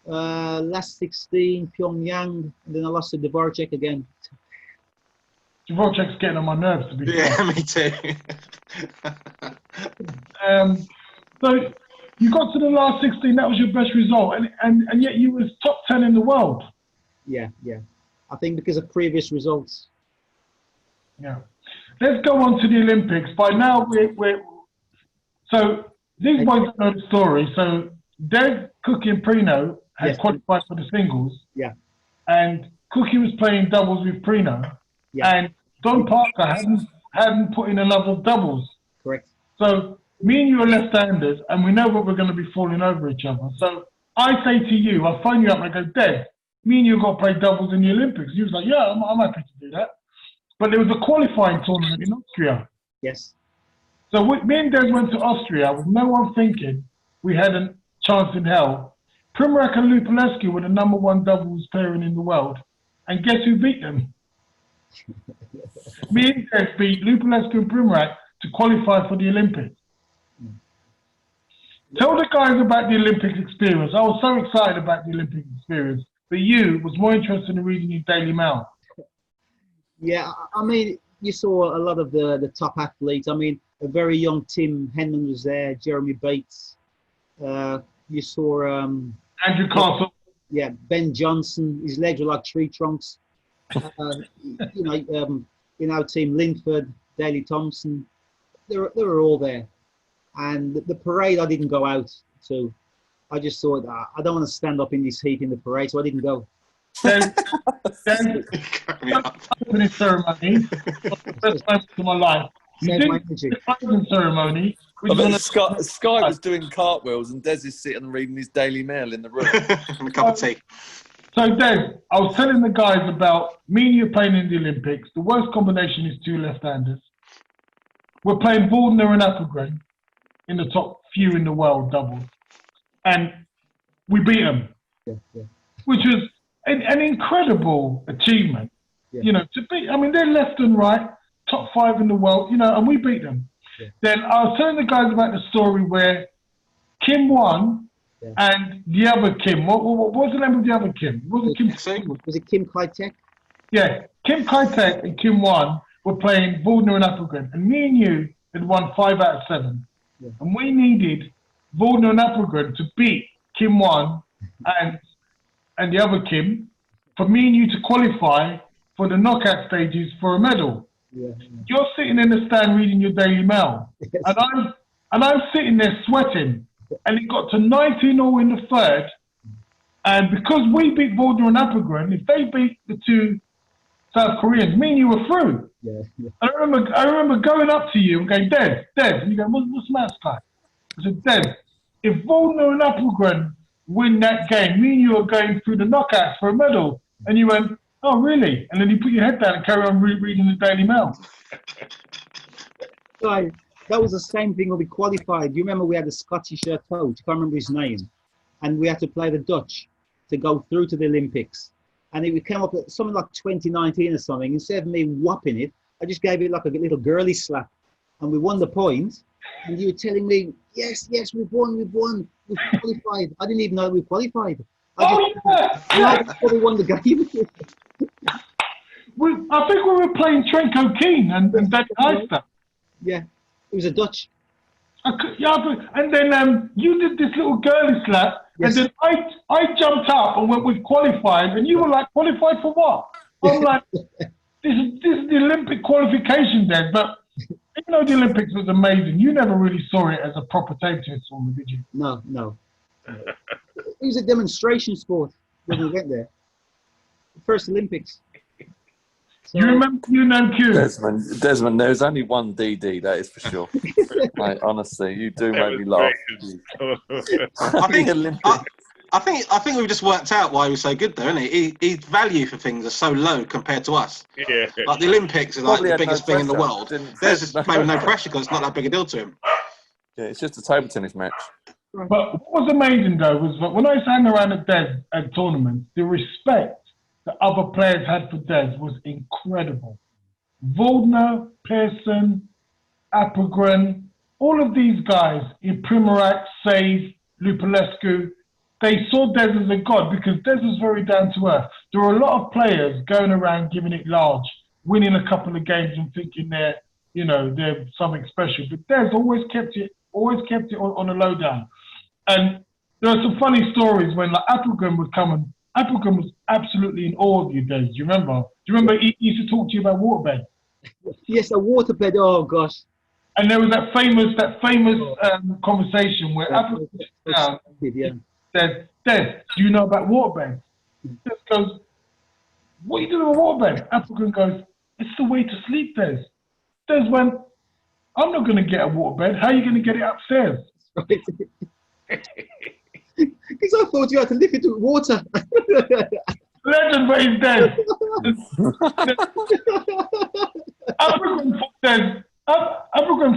Last 16, Pyongyang, and then I lost to Dvorak again. Dvorak's getting on my nerves, to be fair. Yeah, me too. So you got to the last 16, that was your best result, and yet you was top 10 in the world. Yeah. I think because of previous results. Yeah. Let's go on to the Olympics. By now, so these boys don't know the story. So Des, Cookie and Prino had qualified for the singles. Yeah. And Cookie was playing doubles with Prino. Yeah. And Don Parker hadn't hadn't put in a love of doubles. Correct. So me and you are left-handers, and we know what we're going to be falling over each other. So I say to you, I phone you up and I go, Des, me and you got to play doubles in the Olympics. You was like, yeah, I'm happy to do that. But there was a qualifying tournament in Austria. Yes. So me and Des went to Austria with no one thinking we had a chance in hell. Primorac and Lupulescu were the #1 doubles pairing in the world. And guess who beat them? Me and Des beat Lupulescu and Primorac to qualify for the Olympics. Tell the guys about the Olympics experience. I was so excited about the Olympic experience, but you was more interested in reading your Daily Mail. Yeah, I mean, you saw a lot of the top athletes. I mean, a very young Tim Henman was there, Jeremy Bates. You saw Andrew Castle. Yeah, Ben Johnson. His legs were like tree trunks. In our team, Linford, Daley Thompson. They were all there. And the parade, I didn't go out to. I just thought, I don't want to stand up in this heat in the parade, so I didn't go. Then opening ceremony, first time of my life. You did the opening ceremony. Sky was doing cartwheels and Des is sitting and reading his Daily Mail in the room. And a cup of tea. So Des, I was telling the guys about me and you playing in the Olympics. The worst combination is 2 left-handers. We're playing Baldner and Applegren in the top few in the world doubles. And we beat them, which was an incredible achievement. Yeah. You know, to beat, I mean, they're left and right, top 5 in the world, you know, and we beat them. Yeah. Then I was telling the guys about the story where Kim won and the other Kim, what was the name of the other Kim? Was it Kim Kaitek? Yeah, Kim Kaitek and Kim Won were playing Baldner and Applegren, and me and you had won 5 out of 7. Yeah. And we needed Baldner and Applegren to beat Kim Won and the other Kim for me and you to qualify for the knockout stages for a medal. Yeah. You're sitting in the stand reading your Daily Mail, and I'm sitting there sweating, and it got to 19-all in the third, and because we beat Baldner and Applegren, if they beat the 2 South Koreans, me and you were through. Yeah. I remember going up to you and going, Des, and you go, what's the matter, Sky? I said, Des, if Baldner and Applegren win that game, me and you are going through the knockouts for a medal. And you went, oh, really? And then you put your head down and carry on reading the Daily Mail. Right. That was the same thing when we qualified. You remember we had a Scottish coach, I can't remember his name, and we had to play the Dutch to go through to the Olympics. And it came up at something like 2019 or something. Instead of me whopping it, I just gave it like a little girly slap. And we won the point. And you were telling me, yes, we've won. We've qualified. I didn't even know we qualified. I thought we won the game. I think we were playing Trenko Keen and Danny Heister. Yeah, it was a Dutch. And then you did this little girly slap, and then I jumped up and went with qualified, and you were like, qualified for what? I'm like, this is the Olympic qualification then, but you know the Olympics was amazing. You never really saw it as a proper table tennis tournament, did you? No. It was a demonstration sport when we went there. The first Olympics. So, you remember Q? Desmond, there's only one DD, that is for sure. Mate, honestly, you do make me laugh. I think we've just worked out why he was so good, though, isn't he? His value for things are so low compared to us. Yeah. Like the Olympics are like the biggest thing in the world. There's just play with no pressure because it's not that big a deal to him. Yeah, it's just a table tennis match. But what was amazing though was that when I was hanging around at tournaments, the respect that other players had for Des was incredible. Waldner, Pearson, Applegren, all of these guys in Primorac, Save, Lupulescu, they saw Des as a god because Des was very down to earth. There were a lot of players going around giving it large, winning a couple of games and thinking they're something special. But Des always kept it on the lowdown. And there are some funny stories when like Applegren would come and Applegren was absolutely in awe of you, Des. Do you remember? He used to talk to you about waterbed? Yes, a waterbed. Oh gosh. And there was that famous conversation where Applegren said, Des, do you know about waterbed? Des goes, what are you doing with waterbed? Applegren goes, it's the way to sleep, Des. Des went, I'm not going to get a waterbed. How are you going to get it upstairs? Because I thought you had to lift it with water. Legend, but he's dead. African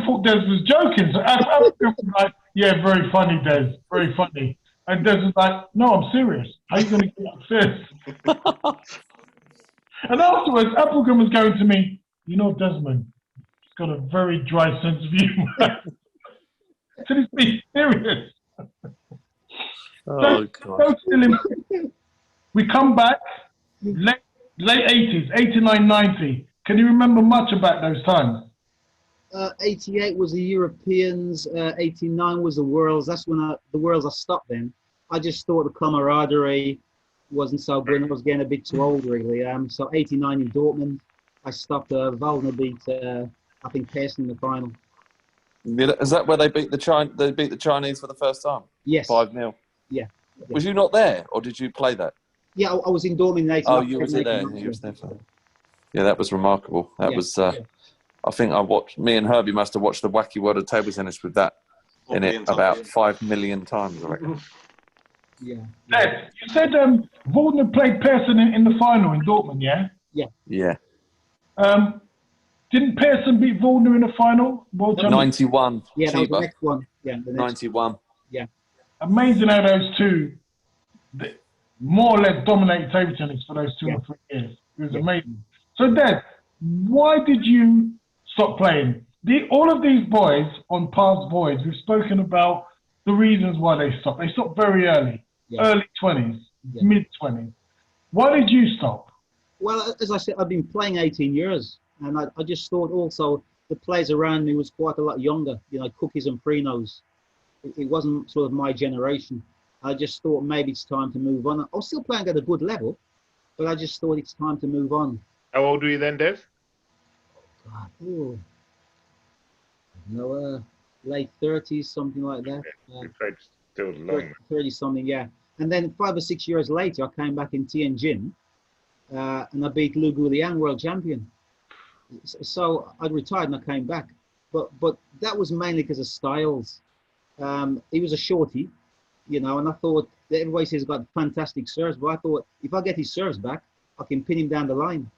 thought Des was joking. So African was like, yeah, very funny, Des, very funny. And Des was like, no, I'm serious. How are you going to get upstairs? And afterwards, African was going to me, you know, Desmond, he's got a very dry sense of humor. I said, he's serious. Oh, God. We come back, late 80s, 89, 90. Can you remember much about those times? 88 was the Europeans, 89 was the Worlds. That's when the Worlds I stopped then. I just thought the camaraderie wasn't so good. I was getting a bit too old, really. So 89 in Dortmund, I stopped. Waldner beat, I think, Pearson in the final. Is that where they beat the Chinese for the first time? Yes. 5-0. Yeah. Was you not there, or did you play that? Yeah, I was in Dortmund in 89. Oh, you were there. You was there. Yeah, that was remarkable. That was. I think me and Herbie must have watched the Wacky World of Table Tennis with that in it about 5 million times, I reckon. Yeah. Dad, you said Waldner played Pearson in the final in Dortmund, yeah? Yeah. Yeah. Didn't Pearson beat Waldner in the final? 91. Yeah, that was the next one. Yeah, the next 91. Yeah. Amazing how those two more or less dominated table tennis for those 2 or 3 years. It was amazing. So, Dad, why did you stop playing? All of these boys on past voids, we've spoken about the reasons why they stopped. They stopped very early, early 20s, mid 20s. Why did you stop? Well, as I said, I've been playing 18 years, and I just thought also the players around me was quite a lot younger, you know, Cookies and Prinos. It wasn't sort of my generation. I just thought maybe it's time to move on. I was still playing at a good level, but I just thought it's time to move on. How old were you then, Des? Late 30s, something like that. You played still long. 30 something, yeah. And then 5 or 6 years later, I came back in Tianjin, and I beat Lu Guliang, world champion. So I retired and I came back, but that was mainly because of styles. He was a shorty, you know, and I thought that everybody says he's got fantastic serves, but I thought if I get his serves back, I can pin him down the line.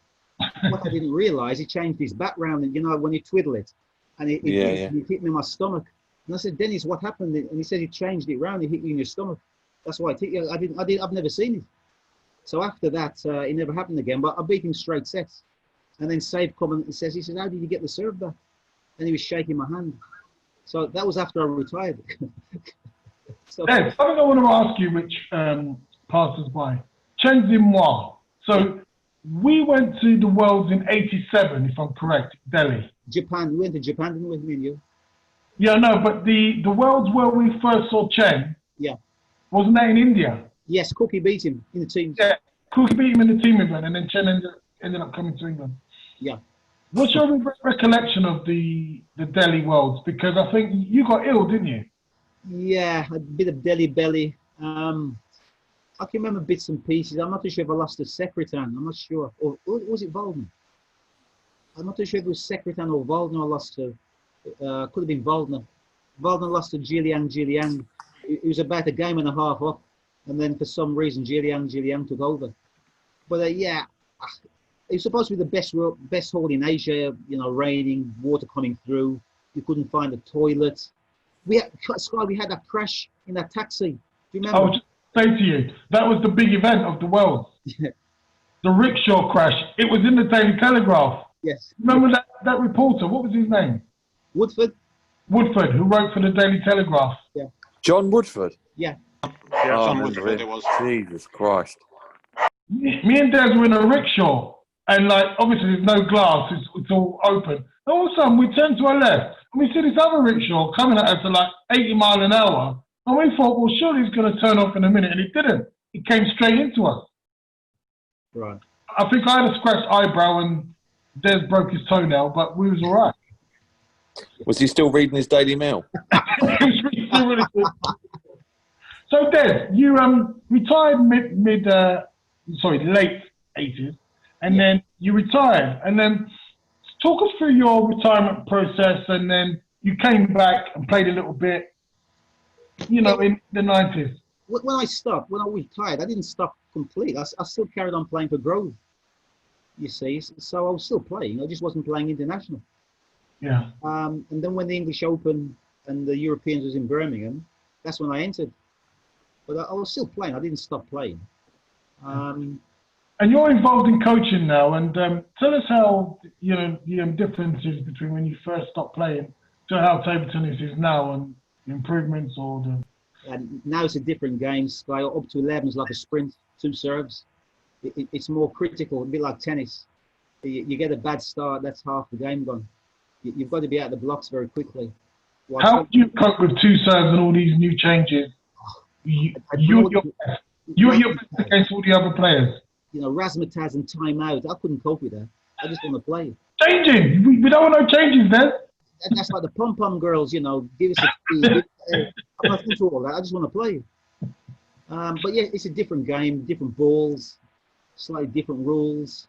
What I didn't realise, he changed his background, and you know when you twiddle it, and he hit me in my stomach. And I said, Dennis, what happened? And he said he changed it round. He hit you in your stomach. That's why I hit you. I've never seen it. So after that, it never happened again. But I beat him straight sets. And then Save come and says, he said, how did you get the serve back? And he was shaking my hand. So that was after I retired. So, Ed, something I want to ask you, which passes by. Chen Zimwa. So we went to the Worlds in '87, if I'm correct, Delhi. Japan. We went to Japan, didn't we, me and you? Yeah, no, but the Worlds where we first saw Chen, wasn't that in India? Yes, Cookie beat him in the team. Yeah, Cookie beat him in the team event, and then Chen ended up coming to England. Yeah. What's your recollection of the Delhi Worlds? Because I think you got ill, didn't you? Yeah, a bit of Delhi belly. I can remember bits and pieces. I'm not too sure if I lost to Secretan. I'm not sure. Or was it Waldner? I'm not too sure if it was Secretan or Waldner I lost to. Could have been Waldner. Waldner lost to Jiliang. It was about a game and a half up. And then for some reason, Jiliang took over. But it was supposed to be the best hall in Asia, you know, raining, water coming through. You couldn't find a toilet. We had that crash in that taxi. Do you remember? I was just saying to you, that was the big event of the world. The rickshaw crash. It was in the Daily Telegraph. Yes. Remember that reporter? What was his name? Woodford, who wrote for the Daily Telegraph. Yeah. John Woodford? Yeah. John Woodford it was. Jesus Christ. Me and Des were in a rickshaw, and like obviously there's no glass, it's all open. And all of a sudden we turned to our left, and we see this other rickshaw coming at us at like 80 miles an hour, and we thought, well, surely it's going to turn off in a minute, and it didn't. It came straight into us. Right. I think I had a scratched eyebrow, and Des broke his toenail, but we was all right. Was he still reading his Daily Mail? Really good. So Des, you retired late 80s, and then you retired, and then talk us through your retirement process, and then you came back and played a little bit, in the 90s. When I retired, I didn't stop completely. I still carried on playing for Grove, you see. So I was still playing. I just wasn't playing international. Yeah. And then when the English Open and the Europeans was in Birmingham, that's when I entered. But I was still playing. I didn't stop playing. And you're involved in coaching now, and tell us how the differences between when you first stopped playing to how table tennis is now, and the improvements or the. And now it's a different game. Sky up to 11 is like a sprint, 2 serves. It's more critical, a bit like tennis. You get a bad start, that's half the game gone. You've got to be out of the blocks very quickly. How do you cope with 2 serves and all these new changes? You're your best against all the other players. Razzmatazz and timeout. I couldn't cope with that. I just want to play. Changing. We don't want no changes then. That's like the pom-pom girls, give us a key. I'm not into all that. I just want to play. But yeah, it's a different game, different balls, slightly different rules.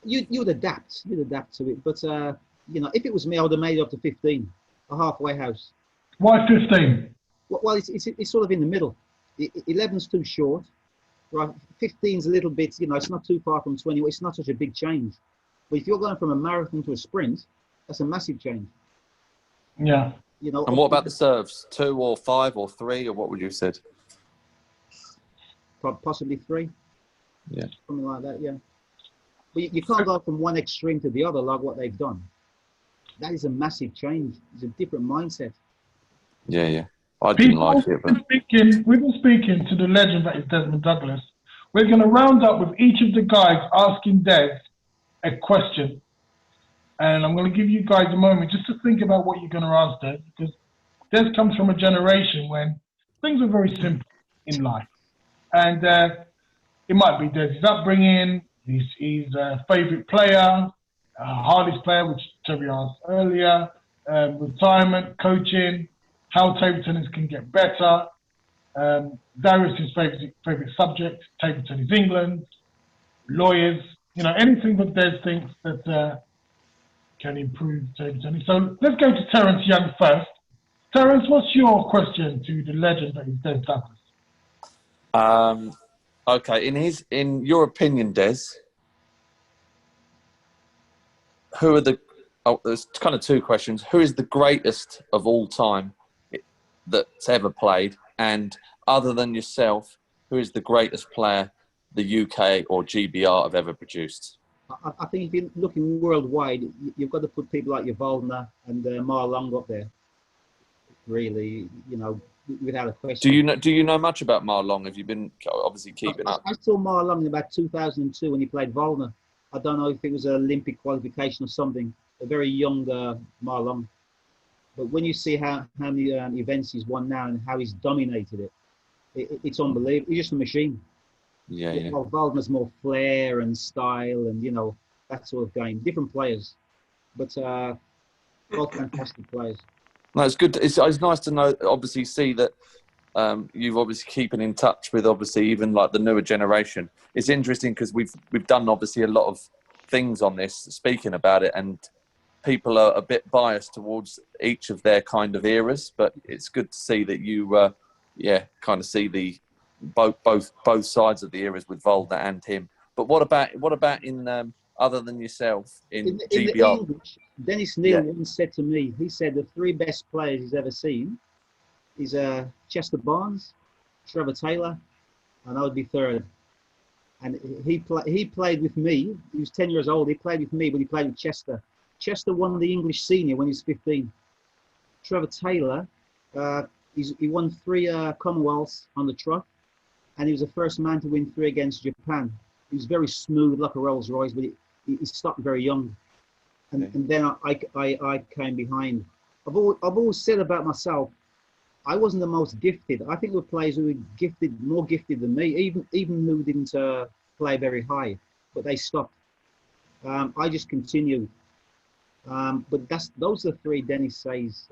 You'd adapt. You'd adapt to it. But, if it was me, I would have made it up to 15, a halfway house. Why 15? Well, it's sort of in the middle. 11's too short. Right, 15's a little bit, it's not too far from 20. It's not such a big change. But if you're going from a marathon to a sprint, that's a massive change. Yeah. And what about the serves? 2 or 5 or 3, or what would you have said? Possibly 3. Yeah. Something like that, yeah. But you can't go from one extreme to the other like what they've done. That is a massive change. It's a different mindset. Yeah. I didn't like it. But we've been speaking to the legend that is Desmond Douglas. We're going to round up with each of the guys asking Des a question. And I'm going to give you guys a moment just to think about what you're going to ask Des, because Des comes from a generation when things were very simple in life. And it might be Des' upbringing, his favourite player, hardest player, which Terry asked earlier, retirement, coaching, how table tennis can get better, Darius's favourite subject, table tennis England, lawyers, anything that Des thinks that can improve table tennis. So let's go to Terence Young first. Terence, what's your question to the legend that is Des Douglas? Okay, in your opinion, Des, who are there's kind of 2 questions. Who is the greatest of all time that's ever played? And other than yourself, who is the greatest player the UK or GBR have ever produced? I think if you're looking worldwide, you've got to put people like your Waldner and Ma Long up there. Really, without a question. Do you know much about Ma Long? Have you been obviously keeping up? I saw Ma Long in about 2002 when he played Waldner. I don't know if it was an Olympic qualification or something. A very young Ma Long. But when you see how many events he's won now and how he's dominated it's unbelievable. He's just a machine. Yeah. Well, Waldner's more flair and style and, that sort of game. Different players. But both fantastic players. No, it's good. It's nice to know, obviously, see that you've obviously keeping in touch with, obviously, even like the newer generation. It's interesting because we've done, obviously, a lot of things on this, speaking about it, and people are a bit biased towards each of their kind of eras, but it's good to see that you, kind of see the both sides of the eras with Waldner and him. But what about in other than yourself in GBR? The English, Dennis Neal once said to me, he said the 3 best players he's ever seen is Chester Barnes, Trevor Taylor, and I would be 3rd. And he played with me. He was 10 years old. He played with me, but he played with Chester. Chester won the English senior when he was 15. Trevor Taylor, he won 3 Commonwealths on the trot, and he was the first man to win 3 against Japan. He was very smooth, like a Rolls Royce, but he stopped very young. And then I came behind. I've always said about myself, I wasn't the most gifted. I think there were players who were more gifted than me, even who didn't play very high, but they stopped. I just continued. But those are the 3 Dennis says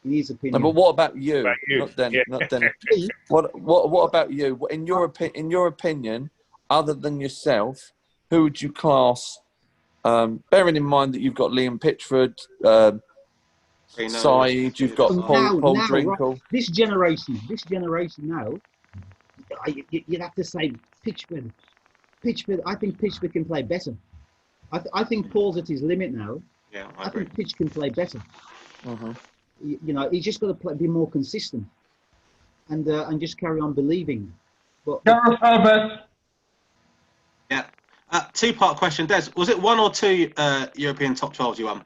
in his opinion. No, but what about you? Not Dennis. Me? What about you? In your opinion, other than yourself, who would you class Bearing in mind that you've got Liam Pitchford, Saeed, you've got Paul Drinkle. Right, this generation now, you'd have to say Pitchford. I think Pitchford can play better. I think Paul's at his limit now. Yeah, I think Pitch can play better. You know, he's just got to be more consistent and just carry on believing. But Gareth Herbert. Yeah. Two-part question, Des. Was it 1 or 2 European top 12s you won?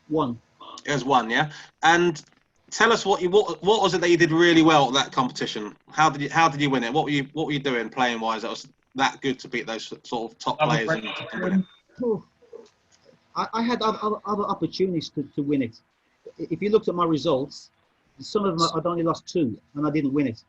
1. It was 1, yeah. And tell us what was it that you did really well at that competition? How did you win it? What were you doing playing wise that was that good to beat those sort of top players and win it? I had other opportunities to win it. If you looked at my results, some of them I'd only lost 2 and I didn't win it.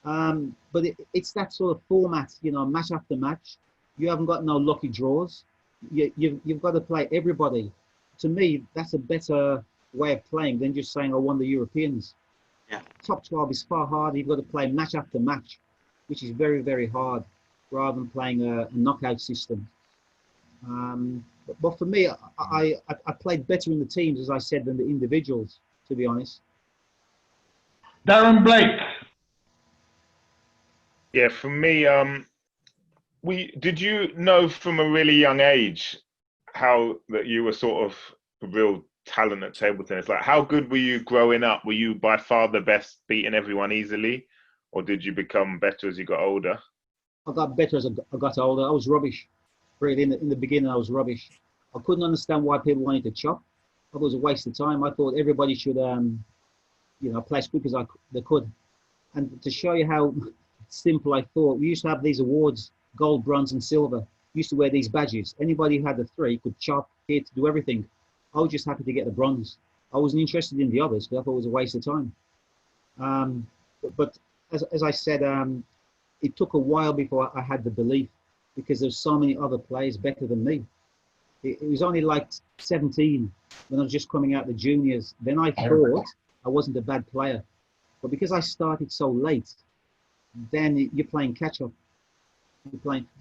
But it's that sort of format, you know, match after match. You haven't got no lucky draws. You've got to play everybody. To me, that's a better way of playing than just saying I won the Europeans. Yeah. Top 12 is far harder. You've got to play match after match, which is very, very hard, rather than playing a knockout system. But for me, I played better in the teams, as I said, than the individuals, to be honest. Darren Blake. Yeah, for me, did you know from a really young age how that you were sort of a real talent at table tennis? Like, how good were you growing up? Were you by far the best, beating everyone easily, or did you become better as you got older? I got better as I got older. I was rubbish. Really, in the beginning, I was rubbish. I couldn't understand why people wanted to chop. I thought it was a waste of time. I thought everybody should, you know, play as quick as they could. And to show you how simple I thought, we used to have these awards, gold, bronze, and silver. We used to wear these badges. Anybody who had the 3 could chop, hit, do everything. I was just happy to get the bronze. I wasn't interested in the others because I thought it was a waste of time. But as I said, it took a while before I had the belief, because there's so many other players better than me. It was only like 17 when I was just coming out the juniors. Then I thought I wasn't a bad player. But because I started so late, then you're playing catch up.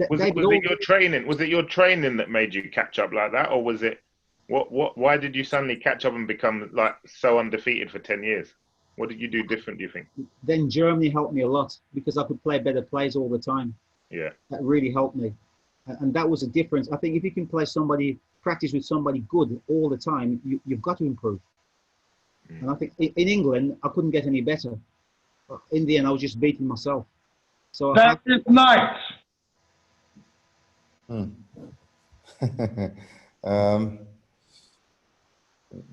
Was it your training? Was it your training that made you catch up like that, or was it why did you suddenly catch up and become like so undefeated for 10 years? What did you do different, do you think? Then Germany helped me a lot because I could play better plays all the time. Yeah. That really helped me. And that was a difference. I think if you can practice with somebody good all the time, you've got to improve. And I think in England, I couldn't get any better. In the end, I was just beating myself. So that is nice.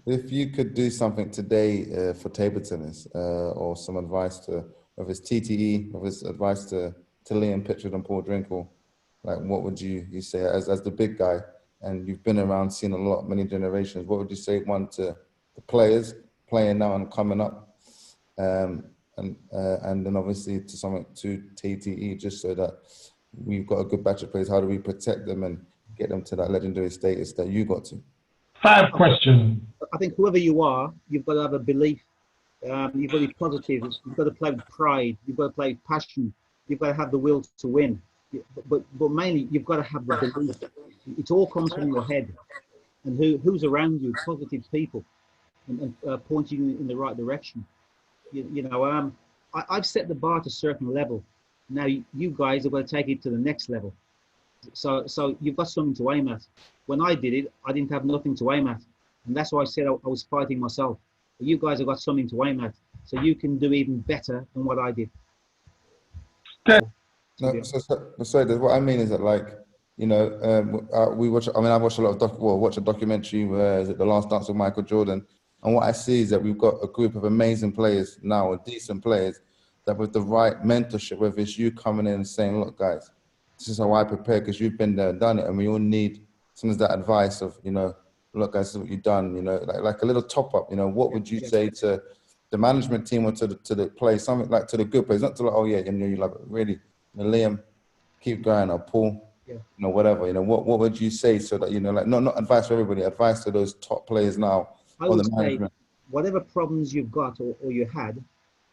If you could do something today for table tennis, or some advice of his TTE, of his advice to Liam Pitchford and Paul Drinkle, like what would you say as the big guy, and you've been around, seen a lot, many generations, what would you say, one, to the players playing now and coming up, and then obviously to TTE, just so that we've got a good batch of players, how do we protect them and get them to that legendary status that you got to? 5 questions. I think whoever you are, you've got to have a belief. You've got to be positive. You've got to play with pride. You've got to play with passion. You've got to have the will to win. But mainly, you've got to have the belief. It all comes from your head. And who's around you, positive people, and pointing you in the right direction. You know, I've set the bar to a certain level. Now, you guys are going to take it to the next level. So you've got something to aim at. When I did it, I didn't have nothing to aim at. And that's why I said I was fighting myself. But you guys have got something to aim at. So you can do even better than what I did. No, so what I mean is that, like, you know, we watch. I mean, I watched a lot of watch a documentary. Is it The Last Dance with Michael Jordan? And what I see is that we've got a group of amazing players now, or decent players, that with the right mentorship, whether it's you coming in and saying, "Look, guys, this is how I prepare," because you've been there and done it, and we all need sometimes that advice of, you know, "Look, guys, this is what you've done." You know, like a little top up. You know, what would you say to the management team or to the players, something like to the good players, not to like, "Oh yeah, you know, you love it, really." Liam, keep going, or Paul, you know, whatever, you know, what would you say so that, you know, like, not advice for everybody, advice to those top players now, I would say, whatever problems you've got or you had,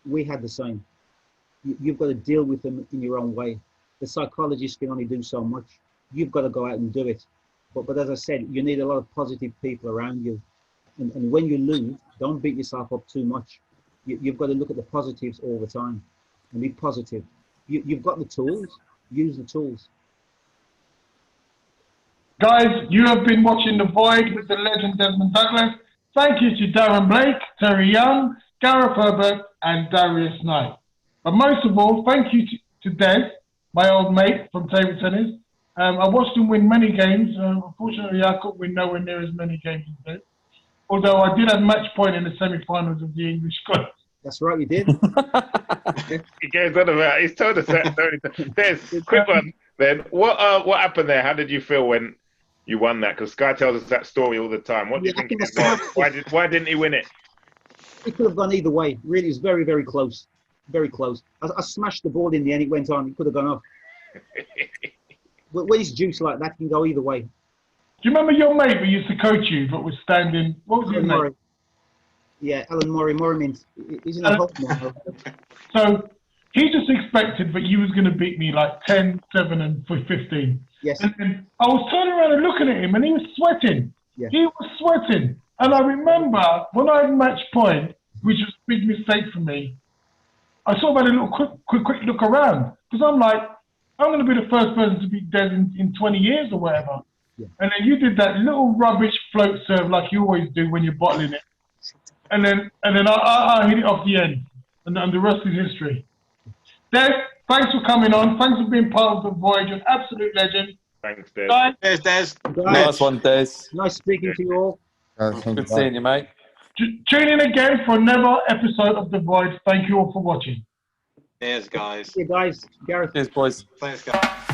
we had the same. You've got to deal with them in your own way. The psychologist can only do so much. You've got to go out and do it. But as I said, you need a lot of positive people around you. And when you lose, don't beat yourself up too much. You've got to look at the positives all the time and be positive. You've got the tools, use the tools. Guys, you have been watching The Void with the legend Desmond Douglas. Thank you to Darren Blake, Terry Young, Gareth Herbert, and Darius Knight. But most of all, thank you to Des, my old mate from table tennis. I watched him win many games. Unfortunately, I couldn't win nowhere near as many games as Des. Although I did have match point in the semi-finals of the English Club. That's right, you did. He goes on about. He's told us that. Des, quick one. Then what happened there? How did you feel when you won that? Because Sky tells us that story all the time. What do you think it was? Why didn't he win it? It could have gone either way. Really, it was very, very close. Very close. I smashed the ball in the end. It went on. It could have gone off. When it's juice like that, it can go either way. Do you remember your mate who used to coach you but was standing? What was his name? Yeah, Alan Murray. Mint. He's in the hospital. So he just expected that you was going to beat me like 10, 7, and 15. Yes. And then I was turning around and looking at him, and he was sweating. Yeah. He was sweating. And I remember when I had match point, which was a big mistake for me, I sort of had a little quick look around. Because I'm like, I'm going to be the first person to beat Des in 20 years or whatever. Yeah. And then you did that little rubbish float serve like you always do when you're bottling it. And then I hit it off the end. And the rest is history. Des, thanks for coming on. Thanks for being part of The Void. You're an absolute legend. Thanks, Des. Cheers, Des. Nice one, Des. Nice speaking to you all. Good seeing you, mate. Tune in again for another episode of The Void. Thank you all for watching. Cheers, guys. See you guys. Gareth. Cheers, boys. Thanks, guys.